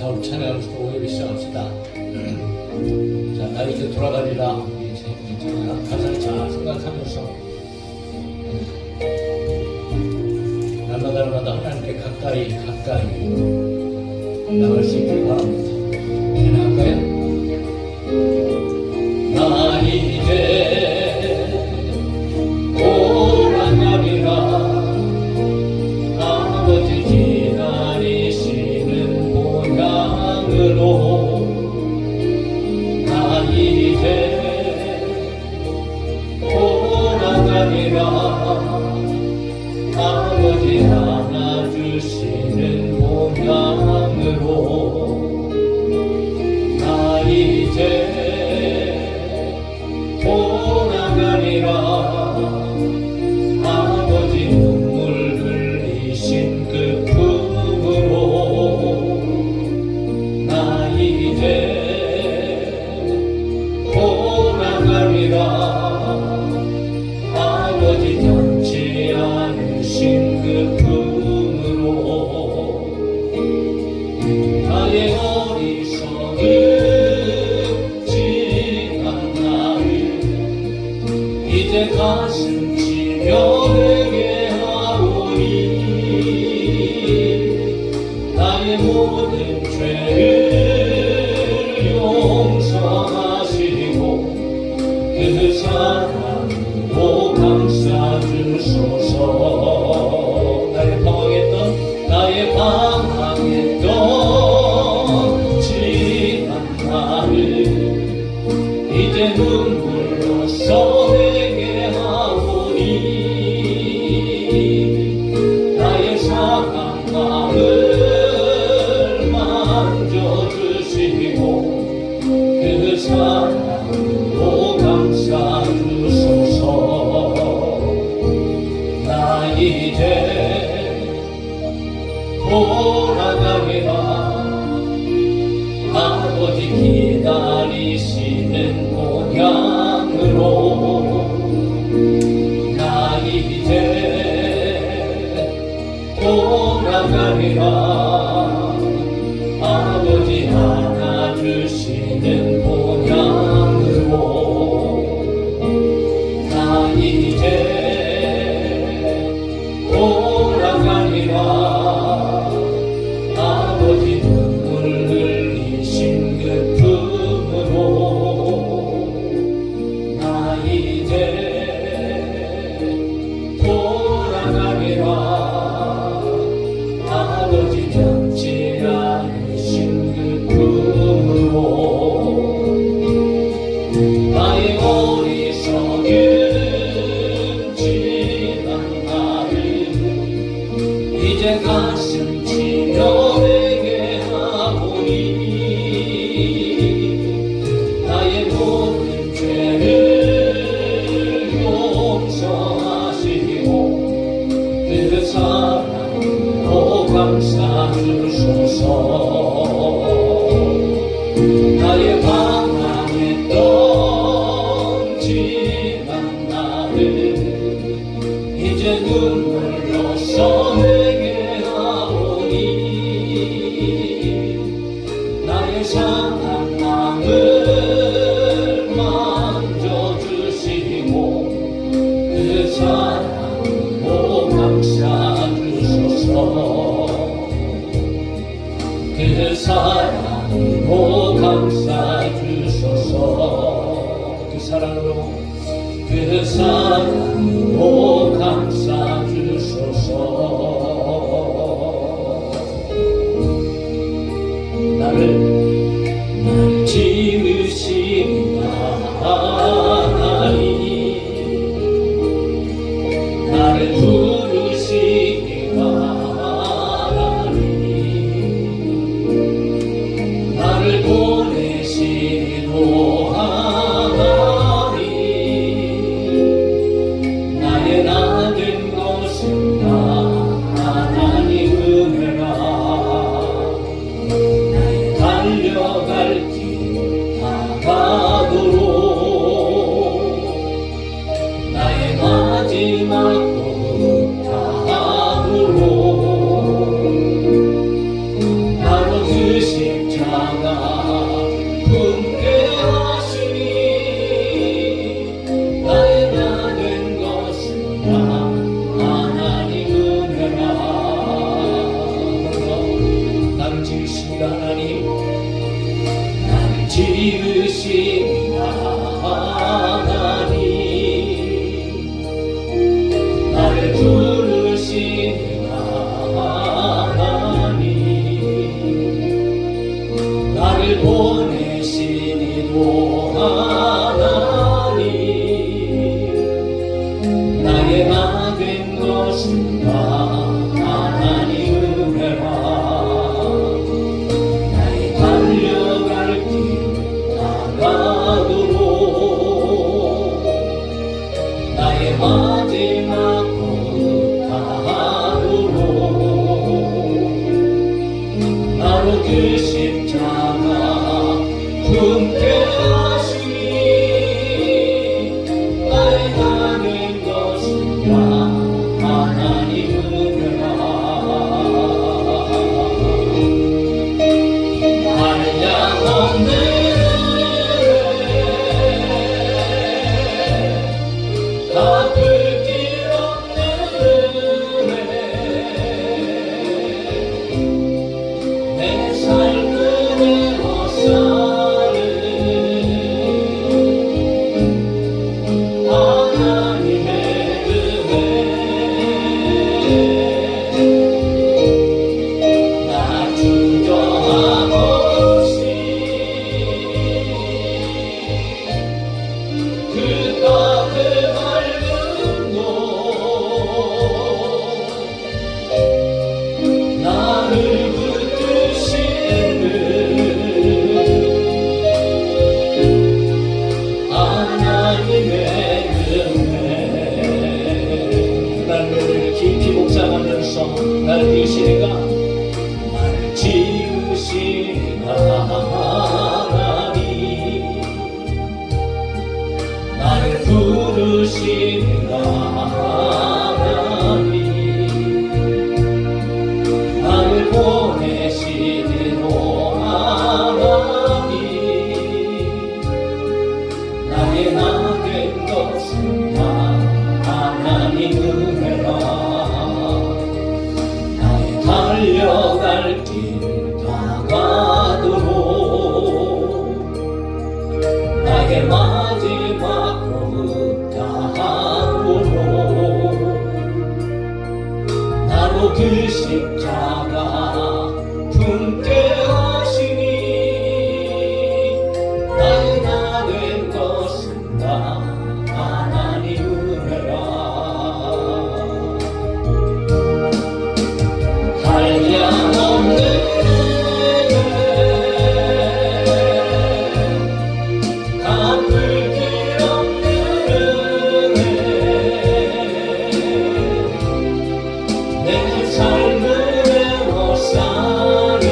자, 찬양을 또 오히려 시작합시다. 자, 나 이제 돌아가리라. 가사를 잘 생각하면서 날마다 하나님께 가까이 나갈 수 있길 바랍니다. 찬양할까요? 나 이제 돌아가리라. 아버지 기다리시는 모양으로 나 이제 돌아가리라. 아버지 안아주시는 모양으로 나 이제 돌아가리라. 아버지 눈물 흘리신 그 품으로 나 이제 돌아가리라. 아버지 닿지 않으신 그 품으로 나의 어리석은 이제 가슴 치며 회개하오니 나의 모든 죄를 용서하시고 그 사랑으로 감싸주소서. 나의 방황했던 지난 나를 이제 눈물로써 나의 상한 마음을 만져주시고 그 사랑으로 감싸주소서. 나 이제 돌아가리라. 아버지 기다리시는 모양으로 나 이제 돌아가리라. 아버지 안아주시는 모양으로 나 이제 돌아가리라. 아버지 눈물 흘리신 그 품으로 나 이제 돌아가리라. 아버지 닿지 않으신 그 품으로 나의 어리석은 지난 나를 이제 가슴 치며 회개하오니 나의 모든 죄를 용서하시고 그 사랑으로 감싸주소서. 나의 방황했던 지난 나를 이제 눈물로써 회개하오니 나의 상한 마음을 만져주시고 그 사랑으로 감싸주소서. 그 사랑으로 감싸주소서. 그 사랑으로 감싸주소서. 나를 지으신 하나님 나를 부르시니 하나님 나를 보내시니 하나님 나의 나된 것은 다 하나님 은혜라. 나의 고백하겠습니다. 하나님, 나를 지으신 하나님, 나를 부르신 하나님, 나를 보내신 이도 하나님, 나의 나 된 것은 다 하나님 은혜라. 나의 달려갈 길 다가도록 나의 마지막 고백하도록 나로 그 십자가 품게 하시니 나의 나 된 것은 다 하나님 은혜라. 한량없는 갚을 길 없는 은혜, 내 삶의 허사를 하나님의 은혜, 나 주저함없이 그 값을 밟은 곳 나를 붙드시는 하나님의 은혜. 하나님을 깊이 묵상하면서 나를 지으시니까 나를 지으신 하나님, 나를 부르신 하나님, 나를 보내시는 하나님, 나의 나 된 것은 다 하나님 은혜라. 나의 달려갈 길 다가도록 나의 마지막 고백하도록 나로 그 십자가 품게 하시니 나의 나 된 것은 다 하나님 은혜라. 한량없는 은혜, 갚을 길 없는 은혜, 내 삶의 허사를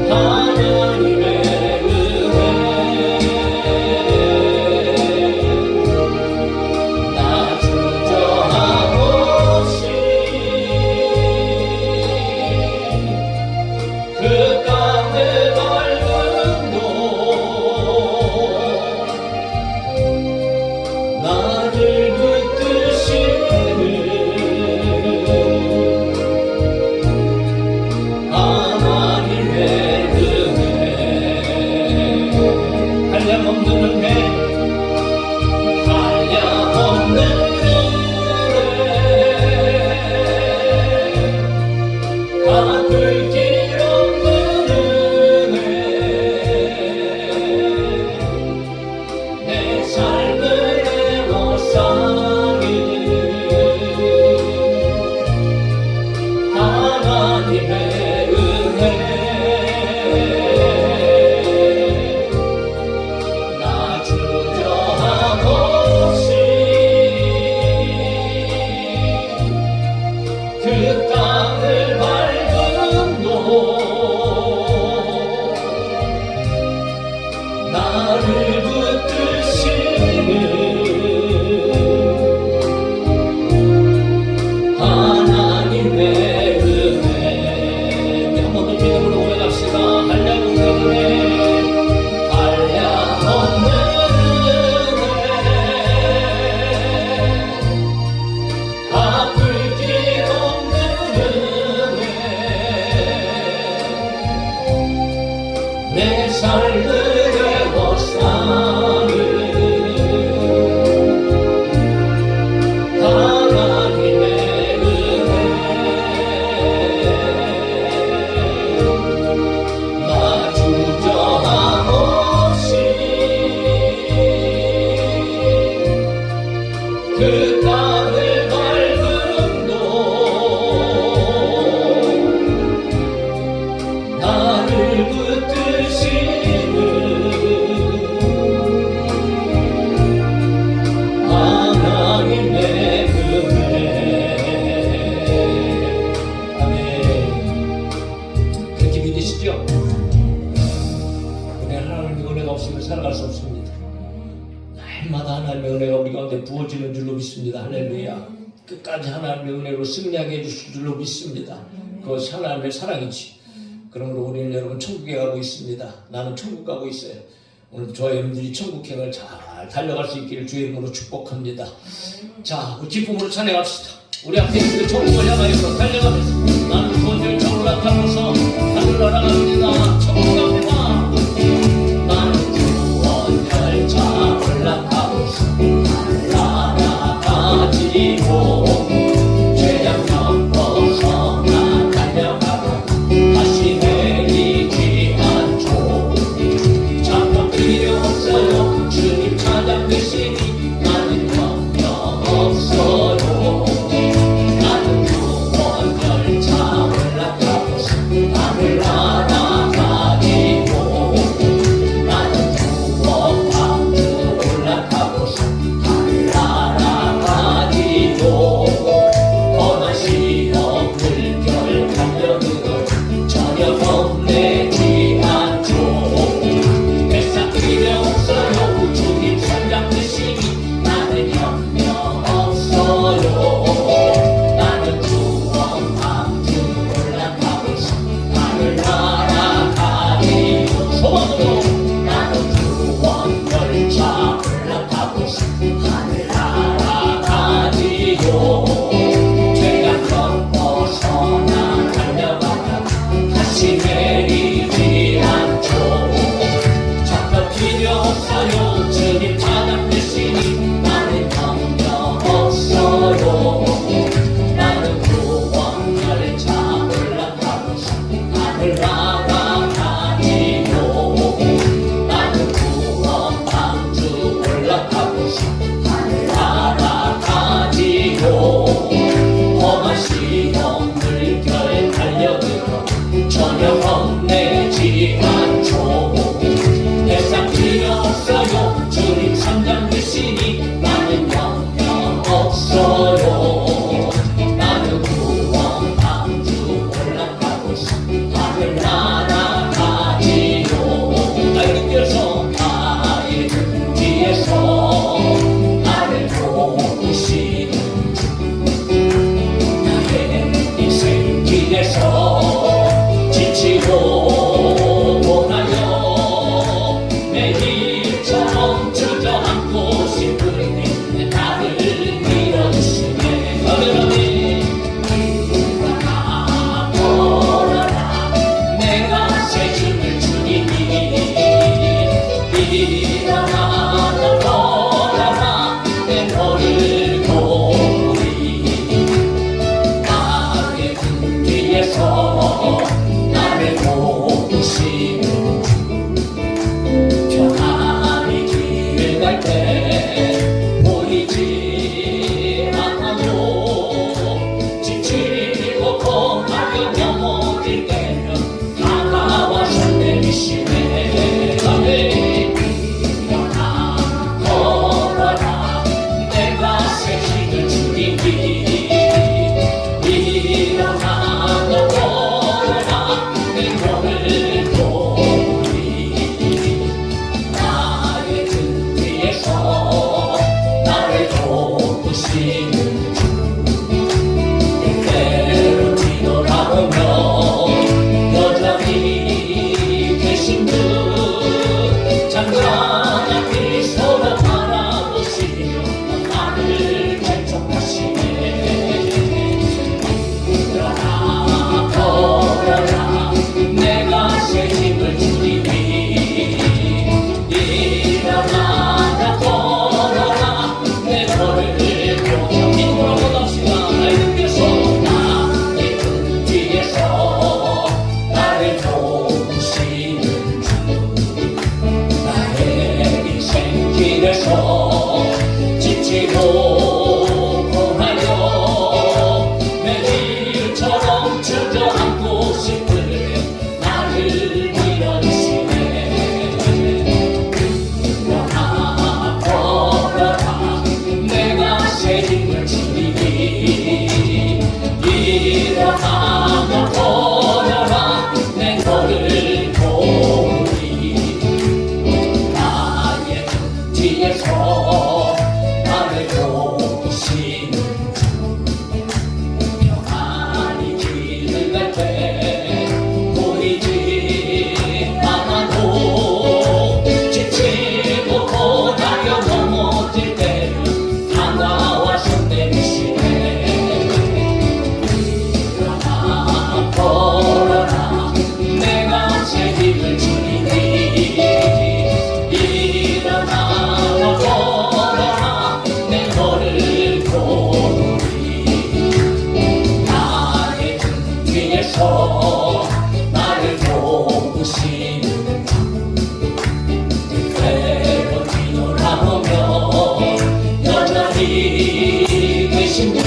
하나님의 은혜, 나 주저함없이 그 값을 밟은 곳 나를 붙드시는 하나님의 은혜. 한량없는 은혜, 한량없는 은혜, 갚을 길 없는 은혜, 내 삶의 허사를 하나님의 은혜, 나 주저함없이 그 땅을 밟은 곳 나를 붙드시는 하나님의 은혜. 누리고 사는 하나님의 은혜 나 주저함 없이 그 땅을 밟음도 나를 붙드시는 하나님의 은혜. 아멘. 그렇게 믿으시죠? 우리 하나님의 은혜가 없으면 살아갈 수 없습니다. 날마다 하나님의 은혜가 우리 가운데 부어지는 줄로 믿습니다. 할렐루야. 끝까지 하나님의 은혜로 승리하게 해주실 줄로 믿습니다. 그것이 하나님의 사랑이지. 그러므로 우리는 여러분 천국에 가고 있습니다. 나는 천국 가고 있어요. 오늘 저의 여러분들이 천국행을 잘 달려갈 수 있기를 주의 이름으로 축복합니다. 자, 우리 기쁨으로 찬양합시다. 우리 앞에 있는 그 천국을 향하여서 달려가면서 나는 구원을 차올라 타고서 하늘 날아갑니다. 천국 갑니다. 나는 구원 열차 올라가고서 날아가지고 죄악령 벗어나 달려가고 다시 내리지 않죠. 잠깐 필요 없어요. 주님 찾아계시니 나는 염려 없어요. 나는 구원 열차 하늘에서 나를 도우시는 때때로 뒤돌아보며 여전히 계신 그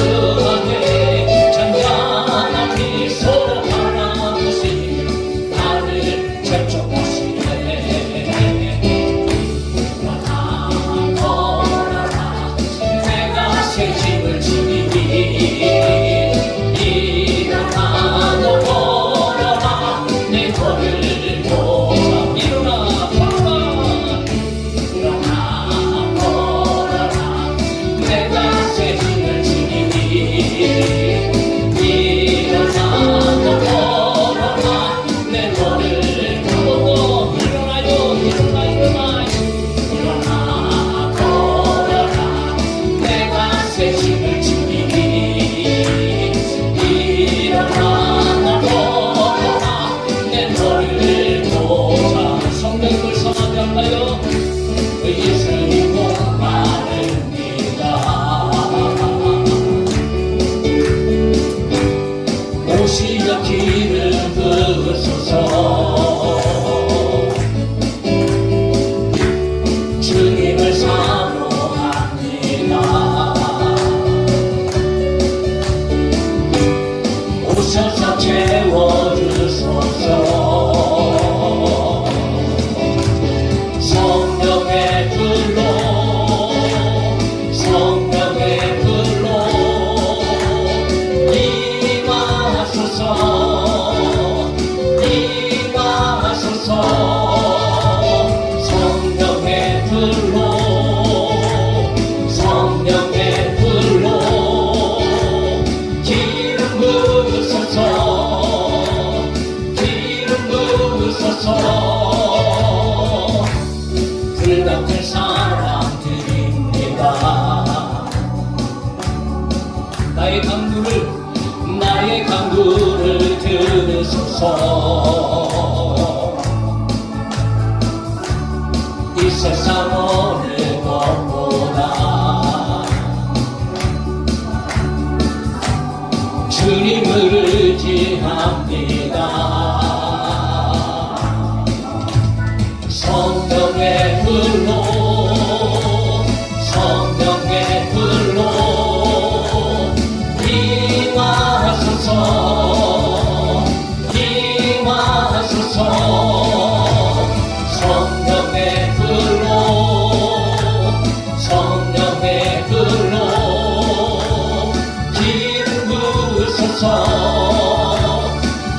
안에 잔잔한 미소로 바라보시며 나를 재촉하시네. 일어나 내가 새 집을 지니니 일어나 너 걸어라 내 걸을 보자. 일어나 걸어라 내가 새 집을 지니니 일어나 너 걸어라 내 걸을 보고. 일어나요 일어나 걸어라 내가 새 집을 지니니 일어나 걸어라 내 너를 보자. 성령을 성하며 예수님 목마릅니다. 오시려 길을 부으소서. 주님을 사모합니다. 오셔서 채워주소서. 성령의 불로 성령의 불로 임하소서. 임하소서. 성령의 불로 성령의 불로 기름 부으소서. 기름 부으소서. 불같은 사랑 드립니다. 나의 간구를 들으소서. 이 세상 어느 것보다 주님을 의지합니다. 성령의 불로 성령의 불로 임하소서. 임하소서. 성령의 불로 성령의 불로 기름 부으소서.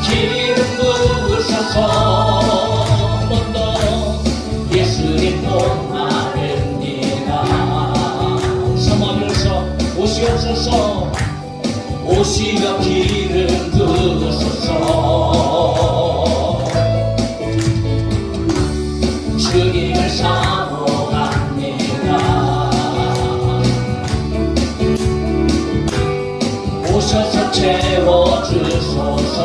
기름 부으소서. 예수님 목마릅니다. 섬하면서 오시옵소서. 오시며 기름 부으소서. 주님을 사모합니다. 오셔서 채워주소서.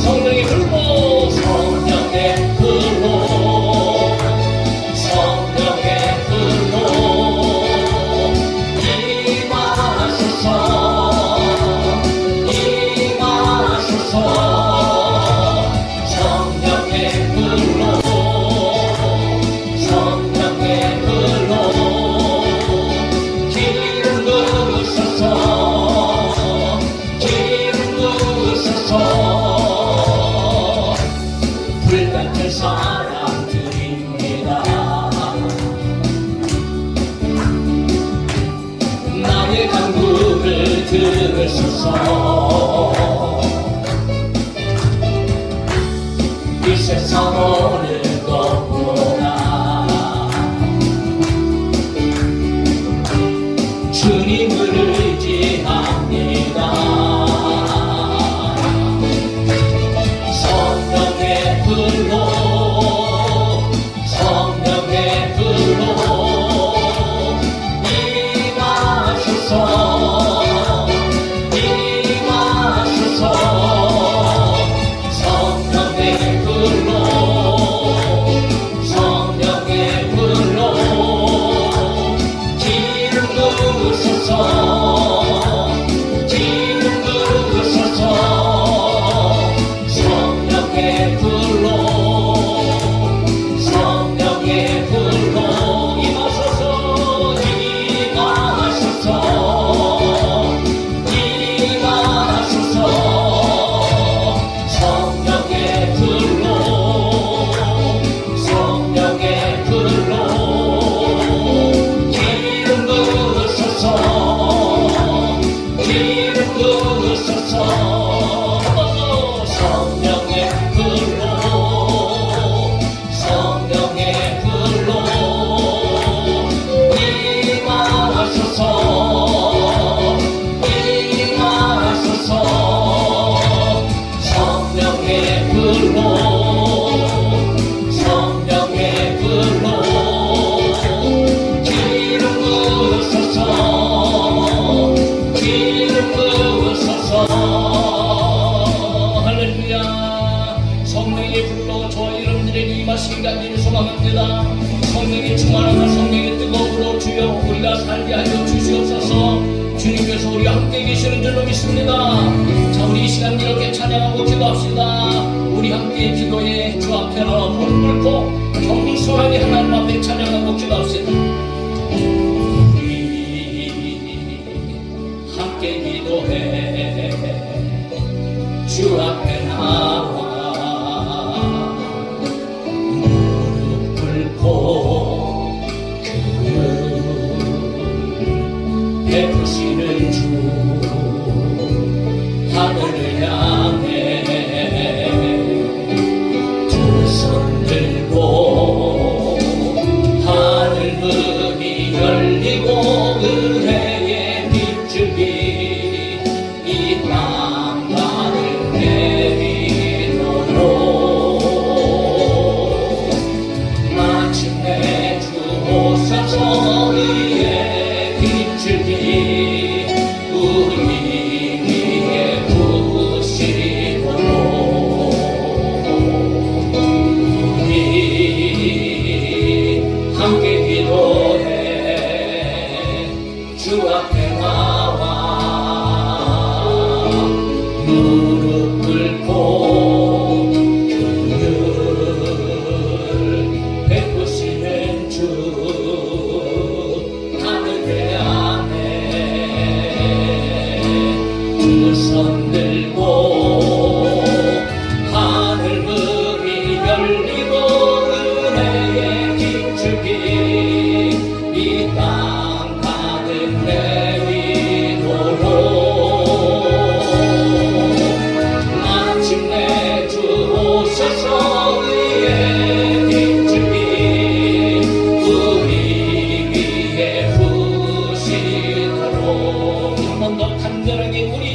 성령의 불로 성령의 불로 성령의 불로 임하소서. 임하소서. 성령의 불로 성령의 불로 기름 부으소서. 기름 부으소서. 불같은 사랑 드립니다. 나의 간구를 들으소서. 이 세상 어느 것보다 주님을 의지합니다. 성령의 불로 성령의 불로 임하소서. 임하소서. 소망합니다. 성령의 충만하사 성령의 뜨거움으로 주여 우리가 살게 하여 주시옵소서. 주님께서 우리와 함께 계시는 줄로 믿습니다. 자, 우리 이 시간 이렇게 찬양하고 기도합시다. 우리 함께 기도에 주 앞에 나와 무릎 꿇고 겸손하게 하나님 앞에 찬양하고 기도합시다. 우리 함께 기도해 주 앞에 나와 무릎 꿇고 베푸시는 주 하늘을 향해 두 손 들고 하늘 문이 열리고 은혜의 빛줄기 이 땅 가득 내리도록 마침내 주 오셔서 의의 빛줄기 우리 위에 부으시도록 우리 함께 기도해 주 앞에 나와 무릎 꿇고 긍휼 베푸시는 주 하늘을 향해 두 손 들고 하늘 문이 열리고 은혜의 빛줄기 이 땅 가득 내리도록 마침내 주 오셔서 의의 빛줄기 우리 위에 부으시도록 한 번 더 간절하게 우리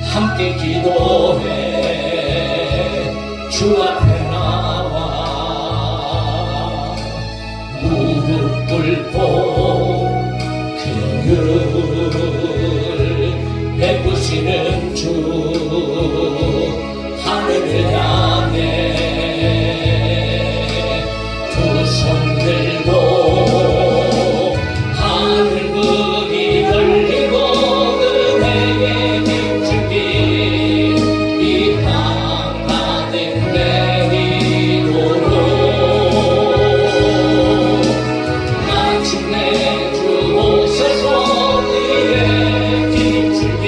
함께 기도해 주 앞에 나와 무릎 꿇고 긍휼 베푸시는 주 하늘을 향해 두 손 들고 하늘 문이 열리고 은혜의 빛줄기 이 땅 가득 내리도록 마침내 주 오셔서 의의 빛줄기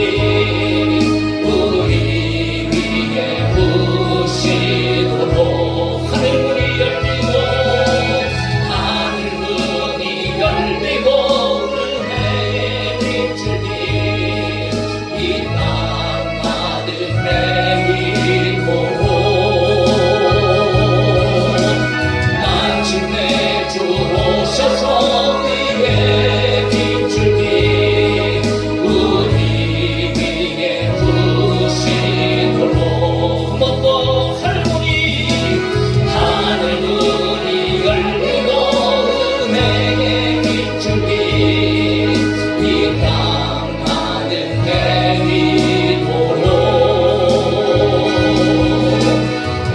우리 위에 부으시도록 하늘 문이 열리고 하늘 문이 열리고 은혜의 빛줄기 이 땅 가득 내리도록 마침내 주 오셔서 의의 빛줄기 우리 위에 부으시도록 한 번 더 하늘 문이 열리고 은혜의 빛줄기 이 땅 가득 내리도록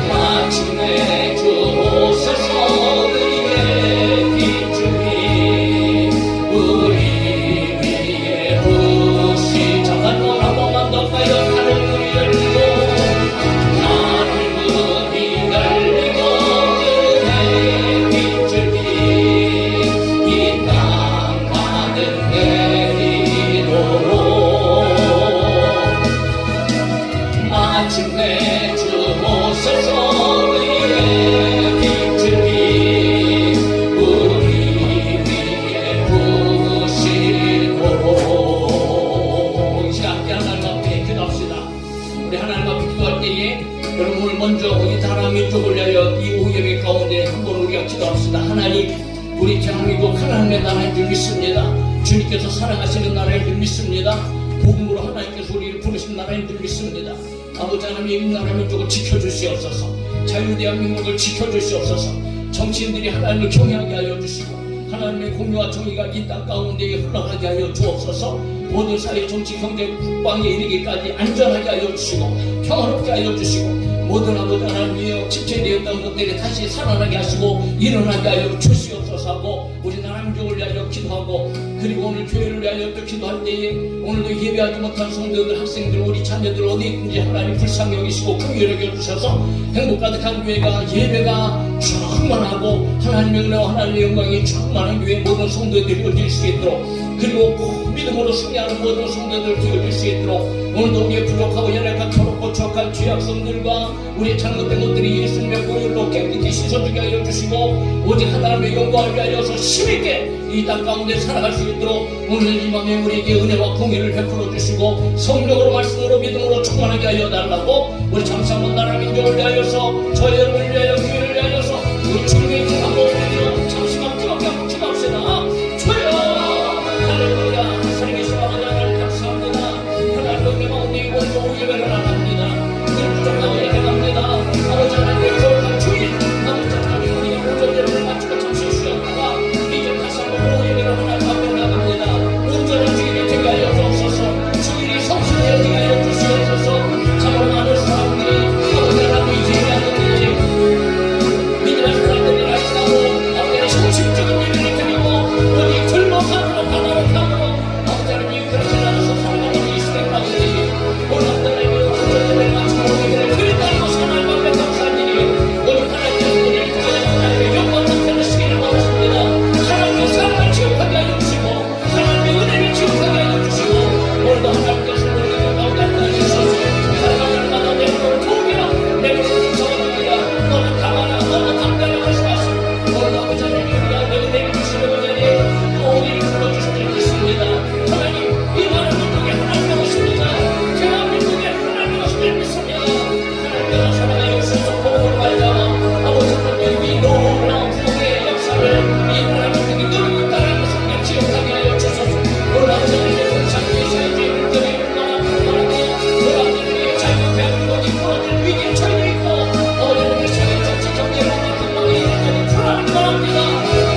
마침내 주 오셔서 의의 빛줄기 우리 위에 부으시 잠깐만 한 번만 더 가요. 하늘 문이 열리고 하늘 문이 열리고 은혜의 빛줄기 이 땅 가득 내리도록 마침내 주 오셔서 의의 빛줄기 우리 위에 부으시도록 이 시간 함께 하나님 앞에 기도합시다. 우리 하나님 앞에 기도할 때에 여러분 먼저 우리 대한민국을 위하여 이 오염의 가운데 한번 우리가 기도합시다. 하나님 우리 대한민국 하나님의 나라인 줄 믿습니다. 주님께서 사랑하시는 나라인 줄 믿습니다. 복음으로 하나님께서 우리를 부르신 나라인 줄 믿습니다. 아버지 하나님 이 나라 민족을 지켜주시옵소서. 자유대한민국을 지켜주시옵소서. 정치인들이 하나님을 경외하게 하여 주시고 하나님의 공의와 정의가 이 땅 가운데에 흘러가게 하여 주옵소서. 모든 사회 정치 경제 국방에 이르기까지 안전하게 하여 주시고 평화롭게 하여 주시고 모든 아버지 하나님이여 침체되었던 것들이 다시 살아나게 하시고 일어나게 하여 주시옵소서 하고 우리 나라민족을 위하여 기도하고 그리고 오늘 교회를 위하여 또 기도할 때에 오늘도 예배하지 못한 성도들 학생들 우리 자녀들 어디 있든지 하나님 불쌍히 여기시고 긍휼히 여겨주셔서 행복 가득한 교회가 예배가 충만하고 하나님의 은혜와 하나님의 영광이 충만한 교회 모든 성도들이 되어질 수 있도록 그리고 꼭 믿음으로 승리하는 모든 성도들 되어질 수 있도록 오늘도 우리의 부족하고 연약한 더럽고 추악한 죄악성들과 우리의 잘못된 것들이 예수님의 보혈로 깨끗이 씻어주게 하여 주시고 오직 하나님의 영광을 위하여서 힘있게 이 땅 가운데 살아갈 수 있도록 오늘 이 밤에 우리에게 은혜와 공의를 베풀어 주시고 성령으로 말씀으로 믿음으로 충만하게 하여 달라고 우리 참사문 나라 민족을 위하여서 저희 여러분을 위하여 교회를 위하여서 우리 주님의 주 한번 올리며 잠시만 뜨겁게 한번 기도합시다. 주여 할렐루야 살아계신 아버지 하나님 감사합니다. 하나님의 마음이 원조 예배를 나갑니다. 늘 부족하고 예배합니다. 아버지 하나님의 거룩한 주인 아버지 하나님 우리가 모든 예배를 마치고 잠시 쉬었다가 이제 다시 한번 예배를 하나님 앞에 나갑니다. 온전한 주인이 되게 하여 주옵소서. 주인이 성실하게 되게 하여 주시옵소서. 참으로 많은 사람들이 아버지 하나님 이제 예배하는데 믿음의 사람들이 나시나고 아버지 정식적인 예배를 드리고 어디 들먹함으로 바다로함으로 아버지 하나님 그렇게 나눠서 살아가는 이 시대 가운데 오늘 하나님의 온전한 마치고 예배를 드린다는 것은 하나님 앞에 감사한 일이 오늘 하나님의 은혜를 통하여 하나님의 영광을 나타내시기를 원하십니다. 하나님의 사랑을 지옥하게 하여 주시고 하나님의 은혜를 지옥하게 하여 주시고 오늘도 하나님께서 우리에게 가운데 하시소서. 살아가는 마다 내 몸을 도우며 내 몸을 정합니다. 너는 강하나 너는 강단을 하시마소. 오늘도 아버지 하나님 우리가 내 은혜를 주시는 은혜를 또 우리를 불러주실 줄 믿습니다. 하나님 이 나라 민족에 하나님의 것입니다. 대한민국에 하나님의 것을 믿습니다. 하나님께서 살아가여 주셔서 복음으로 말미암아 아버지 하나님 이 놀라운 복음의 역사를 이 나라 민족이 누리고 따르는 것을 기억하게 하여 주소서. 오늘 아버지 하나님의 본상에 있어야지 물들이 얼마나 풍만하고 오늘 아버지 하나님의 자유 대한민국이 무너질 위기에 처해 있고 아버지 하나님의 세계 정치 경제를 근방에 이르는 불안을 바랍니다.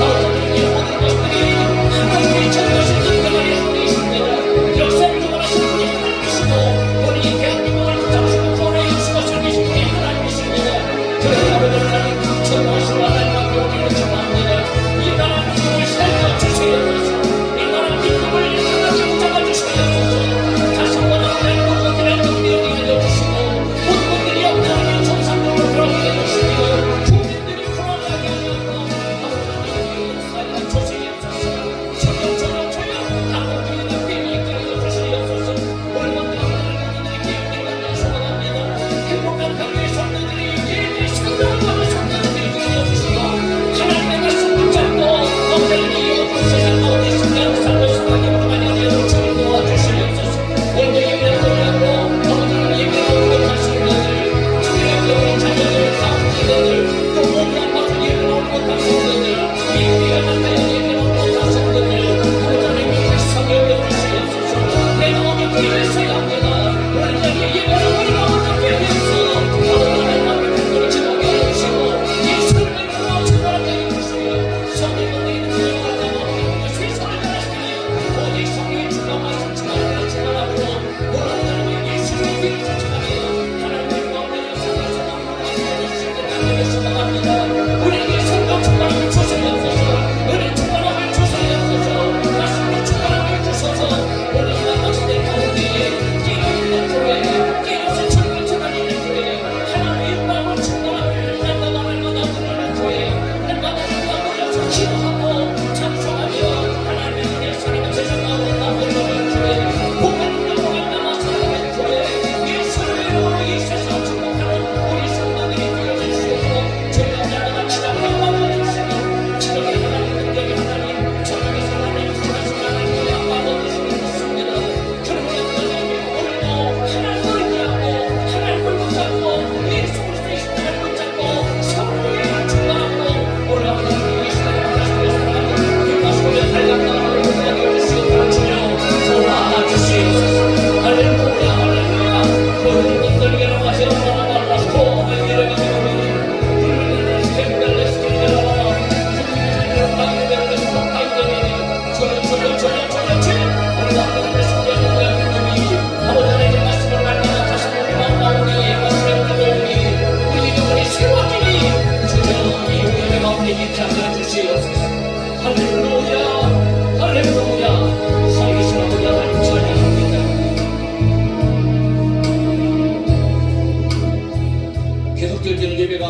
아버지 하나님의 모든 것들이 하나님의 전도신 은혜가 예수님이 있습니다. 역사를 주관하시는 분이 하나님이시고 오늘 이 대한민국을 붙잡으시고 구원해 주시고 살리신 분이 하나님이십니다. 그래서 아버지 하나님 전도하시고 하나님 앞에 우리를 전합니다. 이 나라 민족을 살려주시옵소서. 이 나라 민족을 하나님 붙잡아주시옵소서. 다시 한번 하나님 모든 것들을 정리하게 해주시고 모든 것들이 하나님 정상적으로 돌아가게 해주시고 국민들이 불안하게 하여서 아버지 하나님 역사에 조심하옵소서. 조용 한국교회가 괜히 이끌어 주시옵소서. 오늘 먼저 하나님 우리들이 소망합니다. 행복한 가정의 성도들이 예배 성도하는 성도들이 되어 주시고 하나님의 말씀 붙잡고 어머니 어떤 세상 가운데 승리하고 살고 싶어하게 많이 되어 주를 도와주시옵소서. 오늘도 예배를 드리고 아버지는 예배를 못한 성도들 주님의 우리 자녀들 가운데들 또 모든 아파트 예배를 못한 성도들 이 교회가 나타낸 예배를 못한 성도들 아버지는 불쌍히 여겨주시옵소서. 내 마음이 불쌍히 합니다. 오늘 자리에 예배를 우리가 어떻게 해서 아버지는 앞에 불을 지나게 해주시고 예수를 믿고 전하게 해주시며 성령을 믿는 자녀가 최선을 다하시며 오직 성령의 주가 말씀 전하고 오늘 예수를 믿는 자녀가 하나님의 가운데 역사에서 하나님의 소망합니다. 우리에게 성령 충만함을 주시옵소서. 은혜 충만함을 주시옵소서. 말씀으로 충만함을 주셔서 오늘 이 나라 시대 가운데에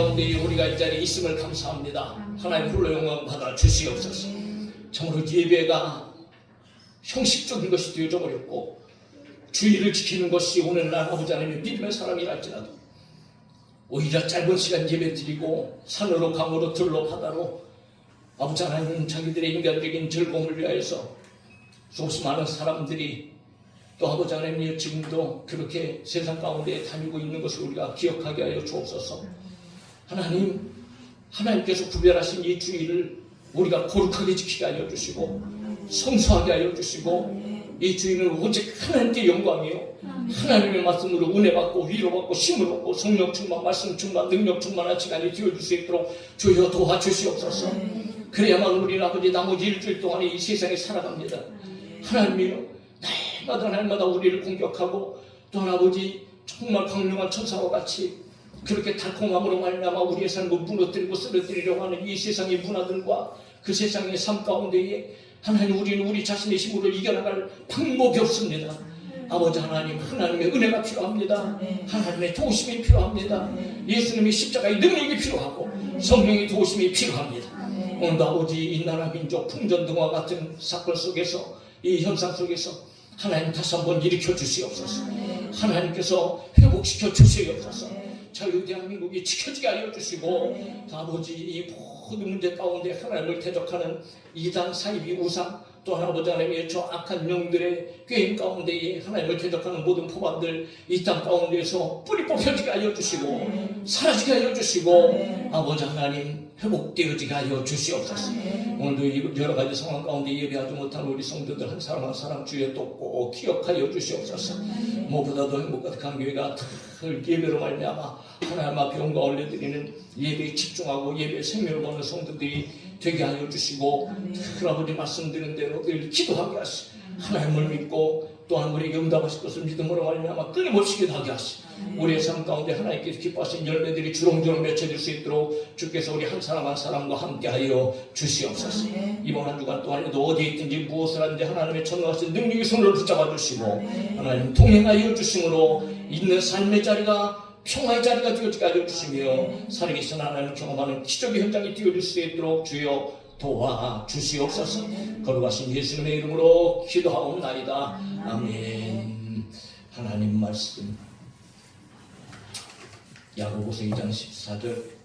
가운데 우리가 이 자리에 있음을 감사합니다. 하나님 홀로 영광 받아 주시옵소서. 참으로 예배가 형식적인 것이 되어져 버렸고 주의를 지키는 것이 오늘날 아버지 하나님의 믿음의 사람이랄지라도 오히려 짧은 시간 예배 드리고 산으로 강으로 들로 바다로 아버지 하나님 자기들의 인간적인 즐거움을 위하여서 수없이 많은 사람들이 또 아버지 하나님 지금도 그렇게 세상 가운데 다니고 있는 것을 우리가 기억하게 하여 주옵소서. 하나님께서 구별하신 이 주의를 우리가 거룩하게 지키게 하여 주시고 성수하게 하여 주시고 이 주의는 오직 하나님께 영광이요 하나님의 말씀으로 은혜 받고 위로받고 힘을 얻고 성령 충만 말씀 충만 능력 충만한 시간이 되어줄 수 있도록 주여 도와주시옵소서. 그래야만 우리는 아버지 나머지 일주일 동안에 이 세상에 살아갑니다. 하나님이요 날마다 우리를 공격하고 또한 아버지 정말 강력한 천사와 같이 그렇게 달콤함으로 말미암아 우리의 삶을 무너뜨리고 쓰러뜨리려고 하는 이 세상의 문화들과 그 세상의 삶 가운데에 하나님 우리는 우리 자신의 힘으로 이겨나갈 방법이 없습니다. 아버지 하나님의 은혜가 필요합니다. 하나님의 도우심이 필요합니다. 예수님의 십자가의 능력이 필요하고 성령의 도우심이 필요합니다. 오늘도 아버지 이 나라 민족 풍전등화 같은 사건 속에서 이 현상 속에서 하나님 다시 한번 일으켜 주시옵소서. 하나님께서 회복시켜 주시옵소서. 자유 대한민국이 지켜지게 하여 주시고 아버지 이 모든 문제 가운데 하나님을 대적하는 이단 사이비 우상 또한 아버지 하나님의 저 악한 영들의 꾀임 가운데에 하나님을 대적하는 모든 포반들 이 땅 가운데에서 뿌리 뽑혀지게 하여 주시고 사라지게 하여 주시고 아버지 하나님 회복되어지게 하여 주시옵소서. 오늘도 여러 가지 상황 가운데 예배하지 못한 우리 성도들 한 사람 한 사람 주의 또 꼭 기억하여 주시옵소서. 무엇보다도 행복 가득한 교회가 늘 예배로 말미암아 하나님 앞에 영광 올려드리는 예배에 집중하고 예배에 생명을 보는 성도들이 되게 하여 주시고 그 아버지 말씀드린 대로 늘 기도하게 하시고 하나님을 믿고 또한 우리에게 응답하실 것을 믿음으로 말미암아 끊임없이 기도하게 하시고 우리의 삶 가운데 하나님께서 기뻐하신 열매들이 주렁주렁 맺혀질 수 있도록 주께서 우리 한 사람 한 사람과 함께하여 주시옵소서. 이번 한 주간 동안에도 어디에 있든지 무엇을 하든지 하나님의 전능하신 능력의 손을 붙잡아 주시고 하나님 동행하여 주심으로 있는 삶의 자리가 평화의 자리가 되어지게 하여 주시며 살아계신 하나님을 경험하는 기적의 현장이 되어질 수 있도록 주여 도와주시옵소서. 거룩하신 예수님의 이름으로 기도하옵나이다. 아멘. 하나님 말씀 야고보서 2장 14절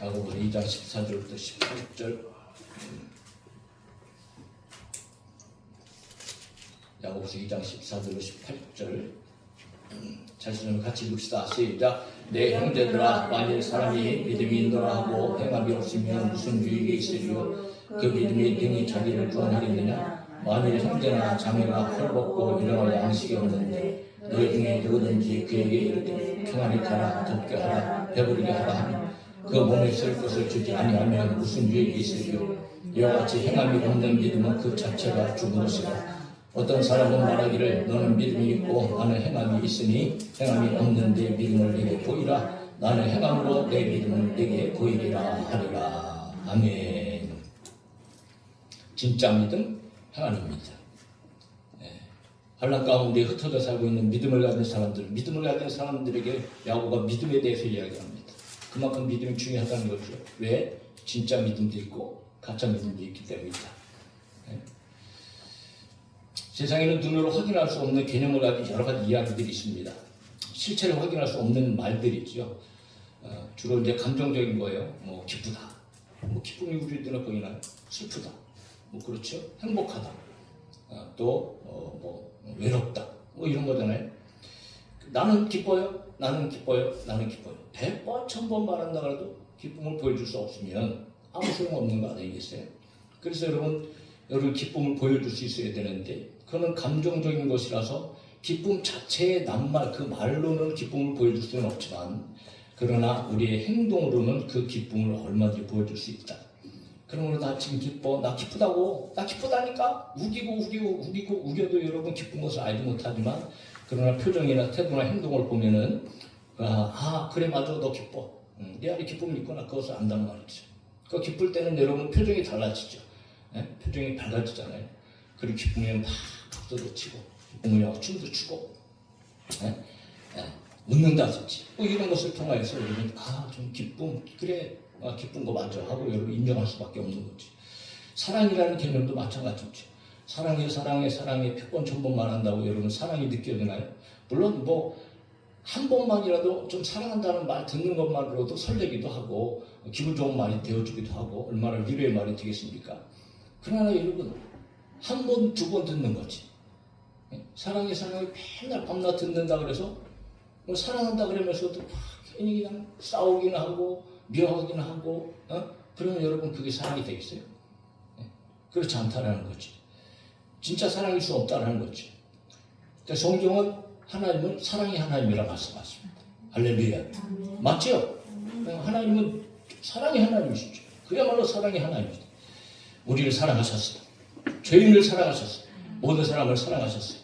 야고보서 2장 14절부터 18절 야고보서 2장 14절로 18절 자신을 같이 읽읍시다. 시작. 내 형제들아 만일 사람이 믿음이 있노라 하고 행함이 없으면 무슨 유익이 있으리요. 그 믿음이 능히 자기를 구원하겠느냐. 만일 형제나 자매가 헐벗고 일어날 양식이 없는데 너희 중에 누구든지 그에게 이르되 평안히 가라 덥게 하라 배부르게 하라 하니 그 몸에 쓸 것을 주지 아니하면 무슨 유익이 있으리요. 이와 같이 행함이 없는 믿음은 그 자체가 죽은 것이라. 어떤 사람은 말하기를 너는 믿음이 있고 나는 행함이 있으니 행함이 없는데 믿음을 내게 보이라. 나는 행함으로 내 믿음을 내게 보이리라 하리라. 아멘. 진짜 믿음 행함입니다. 환난 가운데 흩어져 살고 있는 믿음을 가진 사람들, 믿음을 가진 사람들에게 야고보가 믿음에 대해서 이야기합니다. 그만큼 믿음이 중요하다는 거죠. 왜? 진짜 믿음도 있고 가짜 믿음도 있기 때문이다. 세상에는 눈으로 확인할 수 없는 개념을 가진 여러 가지 이야기들이 있습니다. 실체를 확인할 수 없는 말들이 있죠. 주로 이제 감정적인 거예요. 뭐 기쁘다. 뭐 기쁨이 우리들은 보이나요? 슬프다. 뭐 그렇죠. 행복하다. 또 외롭다. 뭐 이런 거잖아요. 나는 기뻐요. 나는 기뻐요. 나는 기뻐요. 100번, 1000번 말한다 그래도 기쁨을 보여줄 수 없으면 아무 소용없는 거 아니겠어요? 그래서 여러분 기쁨을 보여줄 수 있어야 되는데 그거는 감정적인 것이라서 기쁨 자체의 낱말 그 말로는 기쁨을 보여줄 수는 없지만 그러나 우리의 행동으로는 그 기쁨을 얼마든지 보여줄 수 있다. 그러므로 나 지금 기뻐, 나 기쁘다고, 나 기쁘다니까 우겨도 여러분 기쁜 것을 알지 못하지만 그러나 표정이나 태도나 행동을 보면은 그래 맞아 너 기뻐. 내 안에 기쁨이 있구나 그것을 안단 말이죠. 그 기쁠 때는 여러분 표정이 달라지죠. 예? 표정이 밝아지잖아요. 그리고 기쁘면 막 박수도 치고, 기쁘면 춤도 추고, 예? 예. 웃는다든지 뭐 이런 것을 통하여서 여러분 좀 기쁨, 그래, 기쁜 거 맞아 하고 여러분 인정할 수밖에 없는 거지. 사랑이라는 개념도 마찬가지죠. 사랑해 백번 천번만 한다고 여러분 사랑이 느껴지나요? 물론 뭐 한 번만이라도 좀 사랑한다는 말 듣는 것만으로도 설레기도 하고 기분 좋은 말이 되어주기도 하고 얼마나 위로의 말이 되겠습니까? 그러나 여러분 한 번, 두 번 듣는 거지. 사랑해 맨날 밤낮 듣는다 그래서 뭐 사랑한다 그러면서도 괜히 그냥 싸우기는 하고 미워하기는 하고 그러면 여러분 그게 사랑이 되겠어요? 그렇지 않다라는 거지. 진짜 사랑일 수 없다라는 거지. 그러니까 성경은 하나님은 사랑이 하나님이라고 말씀하십니다. 할렐루야. 맞죠? 하나님은 사랑이 하나님이시죠. 그야말로 사랑이 하나님이죠. 우리를 사랑하셨어요. 죄인을 사랑하셨어요. 모든 사람을 사랑하셨어요.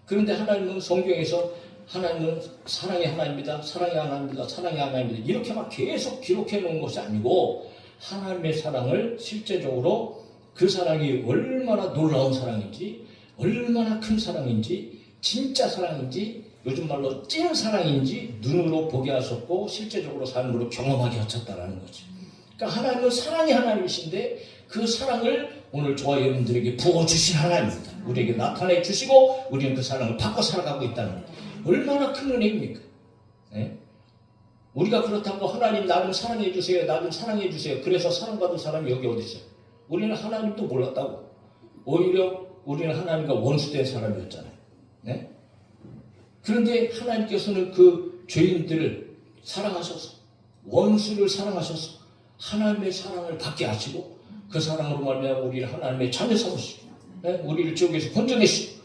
그런데 하나님은 성경에서 하나님은 사랑의 하나님이다, 사랑의 하나님이다, 사랑의 하나님이다 이렇게 막 계속 기록해 놓은 것이 아니고 하나님의 사랑을 실제적으로 그 사랑이 얼마나 놀라운 사랑인지, 얼마나 큰 사랑인지, 진짜 사랑인지, 요즘 말로 찐 사랑인지 눈으로 보게 하셨고 실제적으로 삶으로 경험하게 하셨다는 거죠. 그러니까 하나님은 사랑이 하나님이신데 그 사랑을 오늘 저와 여러분들에게 부어주신 하나님입니다. 우리에게 나타내 주시고 우리는 그 사랑을 받고 살아가고 있다는 거예요. 얼마나 큰 은혜입니까? 네? 우리가 그렇다고 하나님 나 좀 사랑해 주세요, 나 좀 사랑해 주세요. 그래서 사랑받은 사람이 여기 어디 있어요? 우리는 하나님도 몰랐다고. 오히려 우리는 하나님과 원수된 사람이었잖아요. 네? 그런데 하나님께서는 그 죄인들을 사랑하셔서 원수를 사랑하셔서 하나님의 사랑을 받게 하시고 그 사랑으로 말미암아 우리를 하나님의 자녀 삼으시고 우리를 지옥에서 건져내시고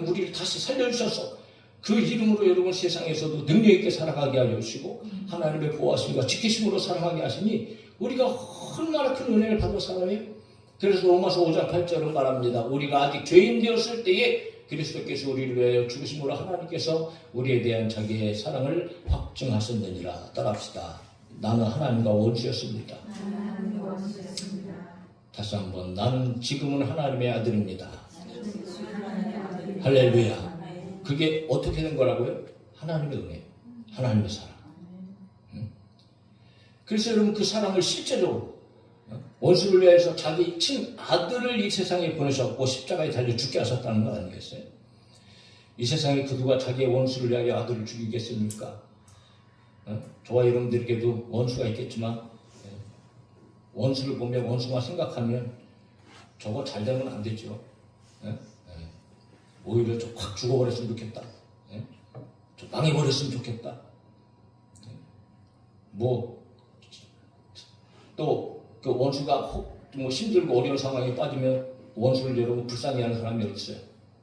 우리를 다시 살려주셔서 그 이름으로 여러분 세상에서도 능력 있게 살아가게 하여 주시고 하나님의 보호하심과 지키심으로 살아가게 하시니 우리가 얼마나 큰 은혜를 받은 사람이에요. 그래서 로마서 5장 8절은 말합니다. 우리가 아직 죄인 되었을 때에 그리스도께서 우리를 위하여 죽으심으로 하나님께서 우리에 대한 자기의 사랑을 확증하셨느니라. 따라합시다. 나는 하나님과 원수였습니다. 다시 한번 나는 지금은 하나님의 아들입니다. 할렐루야. 그게 어떻게 된 거라고요? 하나님의 은혜, 하나님의 사랑. 그래서 여러분 그 사랑을 실제적으로 원수를 위해서 자기 친 아들을 이 세상에 보내셨고 십자가에 달려 죽게 하셨다는 거 아니겠어요? 이 세상에 그 누가 자기의 원수를 위하여 아들을 죽이겠습니까? 저와 여러분들에게도 원수가 있겠지만 원수를 보면 원수만 생각하면 저거 잘 되면 안 되죠. 오히려 좀 확 죽어버렸으면 좋겠다. 좀 망해버렸으면 좋겠다. 또 그 원수가 뭐 힘들고 어려운 상황에 빠지면 원수를 여러분 불쌍해하는 사람이 어딨어요?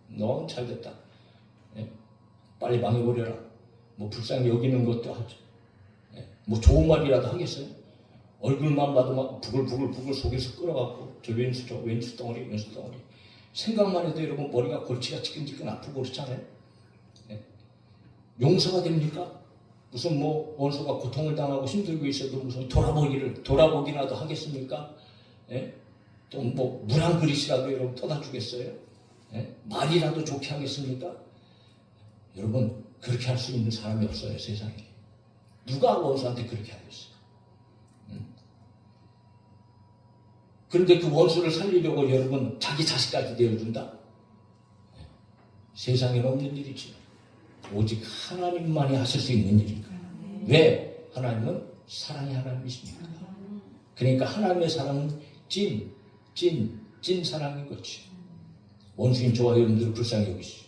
너무 잘 됐다. 빨리 망해버려라. 뭐 불쌍히 여기는 것도 하죠. 뭐 좋은 말이라도 하겠어요? 얼굴만 봐도 막 부글부글 속에서 끓어갖고 저 왼수 덩어리. 생각만 해도 여러분 머리가 골치가 지끈지끈 아프고 그렇잖아요. 용서가 됩니까? 무슨 뭐 원수가 고통을 당하고 힘들고 있어도 무슨 돌아보기라도 하겠습니까? 또 뭐 물 한 그릇이라도 여러분 떠다 주겠어요? 말이라도 좋게 하겠습니까? 여러분 그렇게 할 수 있는 사람이 없어요 세상에. 누가 원수한테 그렇게 하겠어요? 그런데 그 원수를 살리려고 여러분 자기 자식까지 내어준다? 세상에 없는 일이지. 오직 하나님만이 하실 수 있는 일입니다. 왜? 하나님은 사랑의 하나님이십니다. 그러니까 하나님의 사랑은 찐 사랑인 거지. 원수인 저와 여러분들을 불쌍히 여기시고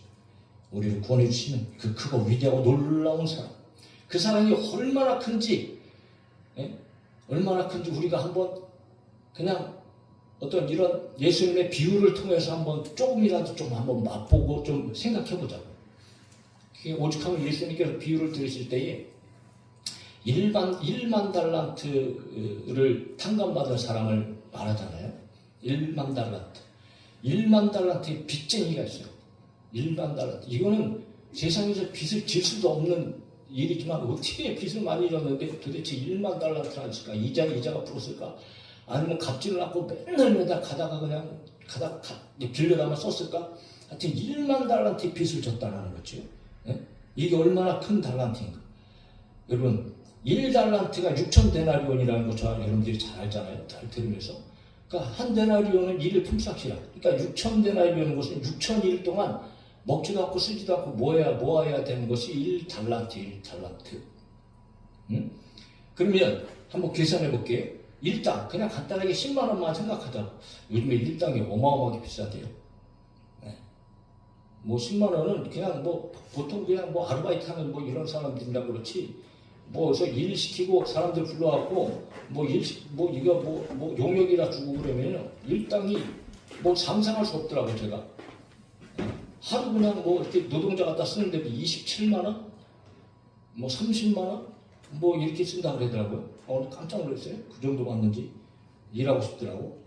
우리를 구원해 주시는 그 크고 위대하고 놀라운 사랑. 그 사랑이 얼마나 큰지 우리가 한번 그냥 어떤 이런 예수님의 비유를 통해서 한번 조금이라도 좀 한번 맛보고 좀 생각해 보자고. 오직하면 예수님께서 비유를 들으실 때에 1만 달란트를 탕감받은 사람을 말하잖아요. 1만 달란트. 1만 달란트의 빚쟁이가 있어요. 1만 달란트. 이거는 세상에서 빚을 질 수도 없는 일이지만 어떻게 빚을 많이 졌는데 도대체 1만 달란트나 했을까? 이자가 풀었을까? 아니면 갚지를 않고 맨날 매달 가다가 그냥 빌려다만 썼을까? 하여튼 1만 달란트의 빚을 졌다는 거죠. 예? 이게 얼마나 큰 달란트인가. 여러분 1달란트가 6천 데나리온이라는 거 여러분들이 잘 알잖아요. 잘 들으면서. 그러니까 한 데나리온은 1일 품삯이라. 그러니까 6천 데나리온인 것은 6천일 동안 먹지도 않고 쓰지도 않고 모아야 되는 것이 1달란트. 응? 그러면 한번 계산해 볼게요. 일당 그냥 간단하게 10만 원만 생각하자고. 요즘에 일당이 어마어마하게 비싸대요. 네. 뭐 10만 원은 그냥 뭐 보통 그냥 뭐 아르바이트 하는 뭐 이런 사람들이라 그렇지. 뭐 그래서 일 시키고 사람들 불러갖고 뭐 이거 뭐 용역이나 주고 그러면 일당이 뭐 상상할 수 없더라고 제가. 하루 그냥 뭐 이렇게 노동자 갖다 쓰는데 27만 원, 뭐 30만 원, 뭐 이렇게 쓴다 그러더라고요. 깜짝 놀랐어요. 그 정도 받는지 일하고 싶더라고.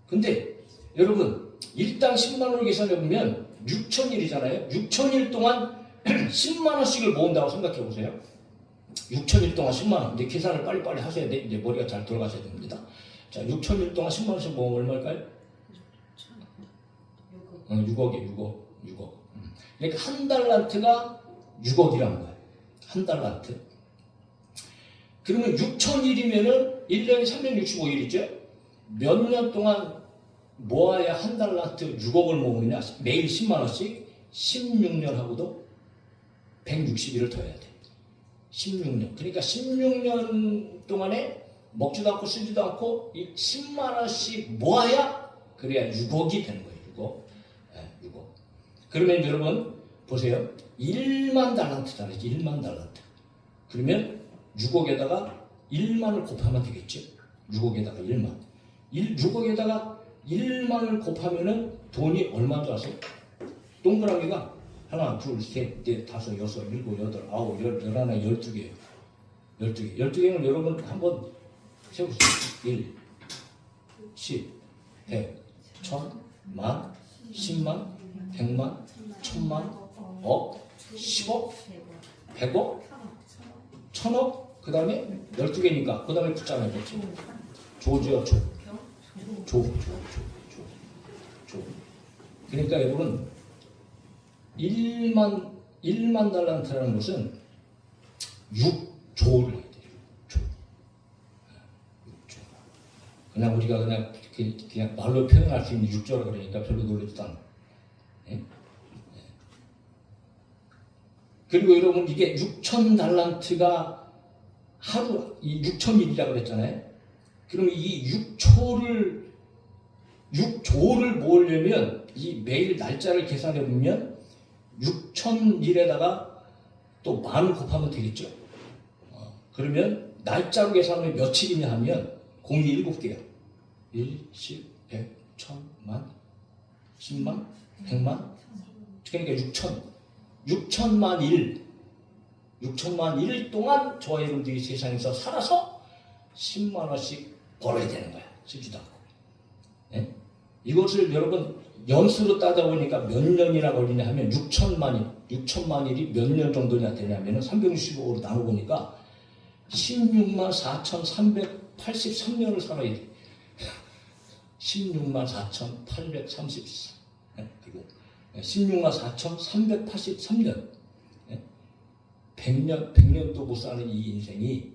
근데 여러분 일당 10만 원을 계산해 보면 6천일이잖아요. 6천일 동안 10만 원씩을 모은다고 생각해 보세요. 6천일 동안 10만 원. 이제 계산을 빨리빨리 하셔야 돼. 이제 머리가 잘 돌아가셔야 됩니다. 자, 6천일 동안 10만 원씩 모으면 얼마일까요? 6억이에요. 6억. 그러니까 한 달란트가 6억이라는 거예요. 한 달란트. 그러면 6천일이면은 1년이 365일이죠? 몇 년 동안 모아야 한 달란트 6억을 모으느냐? 매일 10만 원씩 16년 하고도 160일을 더 해야 돼. 16년. 그러니까 16년 동안에 먹지도 않고 쓰지도 않고 이 10만 원씩 모아야 그래야 6억이 되는 거예요. 6억. 네, 6억. 그러면 여러분 보세요. 1만 달란트잖아요. 1만 달란트. 그러면 6억에다가 1만을 곱하면 되겠죠. 6억에다가 1만. 6억에다가 1만을 곱하면은 돈이 얼마인 줄 아세요? 동그라미가 하나, 둘, 셋, 넷, 다섯, 여섯, 일곱, 여덟, 아홉, 열, 열하나, 12개예요. 12개. 12개는 여러분 한번 세보세요. 1, 10, 100, 1000, 만, 10만, 100만, 1000만, 억, 10억, 100억, 1000억, 그 다음에 12개니까 그 다음에 붙잖아요. 그렇지? 조죠. 조. 그러니까 여러분 1만 달란트라는 것은 6조를 해야 돼요. 6조. 그냥 우리가 그냥 말로 표현할 수 있는 6조라 그러니까 별로 놀라지도 않아요. 예? 그리고 여러분 이게 6천 달란트가 하루 6천일이라고 그랬잖아요. 그럼 이 6조를 모으려면 이 매일 날짜를 계산해 보면 6천일에다가 또 만을 곱하면 되겠죠. 그러면 날짜로 계산하면 며칠이냐 하면 공이 7개야. 1, 10, 100, 1000, 만, 10만, 100만. 그러니까 6천만 일 동안 저와 여러분들이 세상에서 살아서 10만 원씩 벌어야 되는 거야. 쓰지도 않고. 네? 이것을 여러분 연수로 따져보니까 몇 년이나 걸리냐 하면 6천만 일이 몇 년 정도냐 되냐면 365로 나눠보니까 16만 4,383년을 살아야 돼. 16만 4,833. 그리고 16만 4,383년. 100년도 못 사는 이 인생이